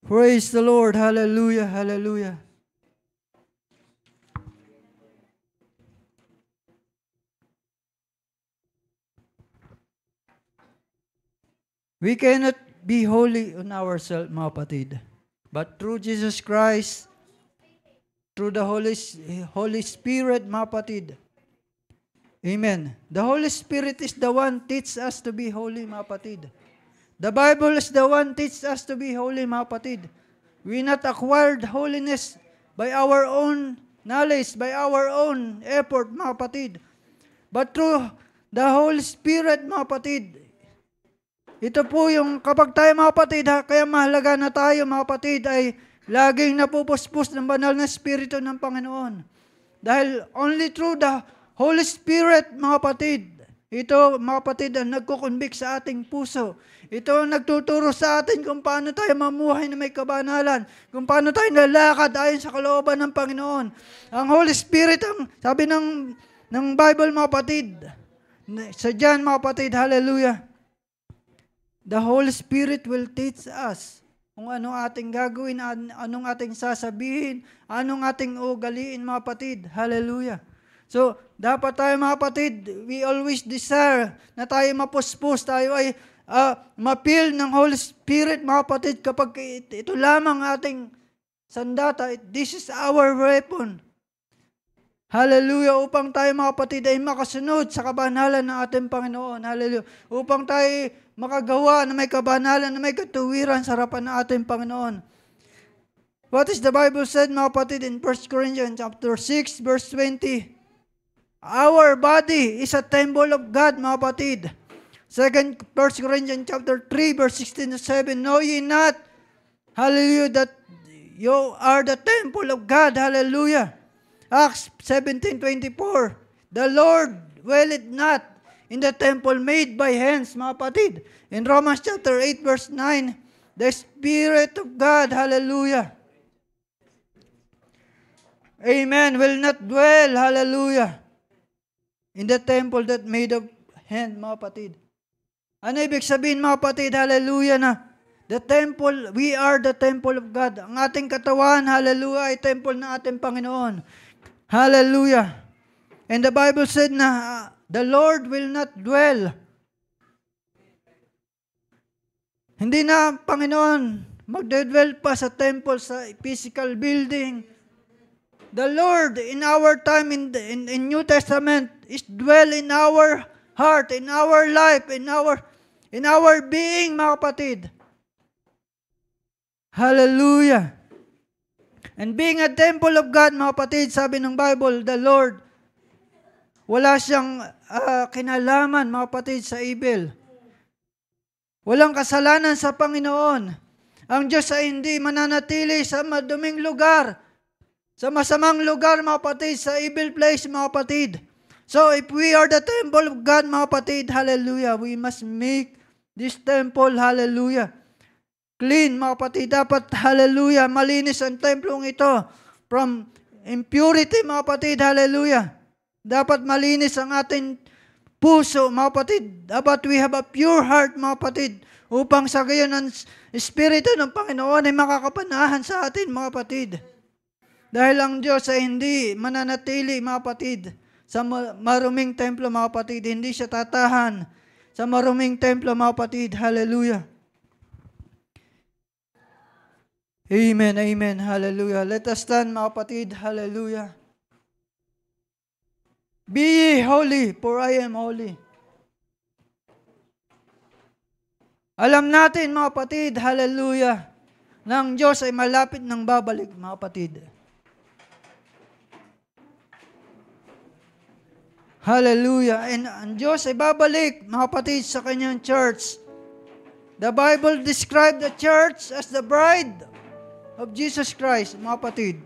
Praise the Lord. Hallelujah. Hallelujah. We cannot be holy on ourselves, mga kapatid. But through Jesus Christ, through the Holy Spirit, mga kapatid. Amen. The Holy Spirit is the one teach us to be holy, mga kapatid. The Bible is the one teach us to be holy, mga kapatid. We not acquired holiness by our own knowledge, by our own effort, mga kapatid. But through the Holy Spirit, mga kapatid. Ito po yung kapag tayo, mga kapatid, kaya mahalaga na tayo, mga kapatid, ay laging napupuspos ng banal na Espiritu ng Panginoon. Dahil only through the Holy Spirit, mga kapatid, ito, mga kapatid, ang nagkukonvict sa ating puso. Ito ang nagtuturo sa atin kung paano tayo mamuhay na may kabanalan, kung paano tayo lalakad ayon sa kalooban ng Panginoon. Ang Holy Spirit, ang sabi ng Bible, mga kapatid, sa John, mga kapatid, hallelujah, the Holy Spirit will teach us kung anong ating gagawin, anong ating sasabihin, anong ating ugaliin, mga kapatid. Hallelujah. So, dapat tayo, mga kapatid, we always desire na tayo mapuspos, tayo ay mapil ng Holy Spirit, mga kapatid, kapag ito lamang ating sandata, this is our weapon. Hallelujah, upang tayo, mga kapatid, ay makasunod sa kabanalan ng ating Panginoon. Hallelujah. Upang tayo makagawa na may kabanalan, na may katuwiran sa harapan ng ating Panginoon. What is the Bible said, mga kapatid, in 1 Corinthians chapter 6, verse 20? Our body is a temple of God, mga kapatid. 1 Corinthians chapter 3, verse 16 to 7, know ye not, hallelujah, that you are the temple of God, hallelujah. Acts 17:24, the Lord dwelleth not in the temple made by hands, mga kapatid. In Romans chapter 8, verse 9, the Spirit of God, hallelujah. Amen, will not dwell, hallelujah, in the temple that made of hand, mga kapatid. Ano ibig sabihin, mga kapatid, hallelujah, na the temple, we are the temple of God. Ang ating katawan, hallelujah, ay temple ng ating Panginoon. Hallelujah. And the Bible said na the Lord will not dwell. Hindi na, Panginoon, magdedwell pa sa temple, sa physical building. The Lord in our time in New Testament is dwell in our heart, in our life, in our being, mga kapatid. Hallelujah. And being a temple of God, mga kapatid, sabi ng Bible, the Lord, wala siyang kinalaman, mga kapatid, sa evil. Walang kasalanan sa Panginoon. Ang Diyos ay hindi mananatili sa maduming lugar, sa masamang lugar, mga kapatid, sa evil place, mga kapatid. So, if we are the temple of God, mga kapatid, hallelujah, we must make this temple, hallelujah, clean, mga kapatid. Dapat, hallelujah, malinis ang templong ito from impurity, mga kapatid, hallelujah. Dapat malinis ang ating puso, mga kapatid. Dapat we have a pure heart, mga kapatid, upang sa gayon ang Espiritu ng Panginoon ay makakapanahan sa atin, mga kapatid. Dahil ang Diyos ay hindi mananatili, mga kapatid, sa maruming templo, mga kapatid. Hindi siya tatahan sa maruming templo, mga kapatid. Hallelujah. Amen, amen, hallelujah. Let us stand, mga kapatid, hallelujah. Be ye holy, for I am holy. Alam natin, mga kapatid, hallelujah, na ang Diyos ay malapit ng babalik, mga kapatid. Hallelujah. And ang Diyos ay babalik, mga kapatid, sa kanyang church. The Bible described the church as the bride of Jesus Christ, mga kapatid.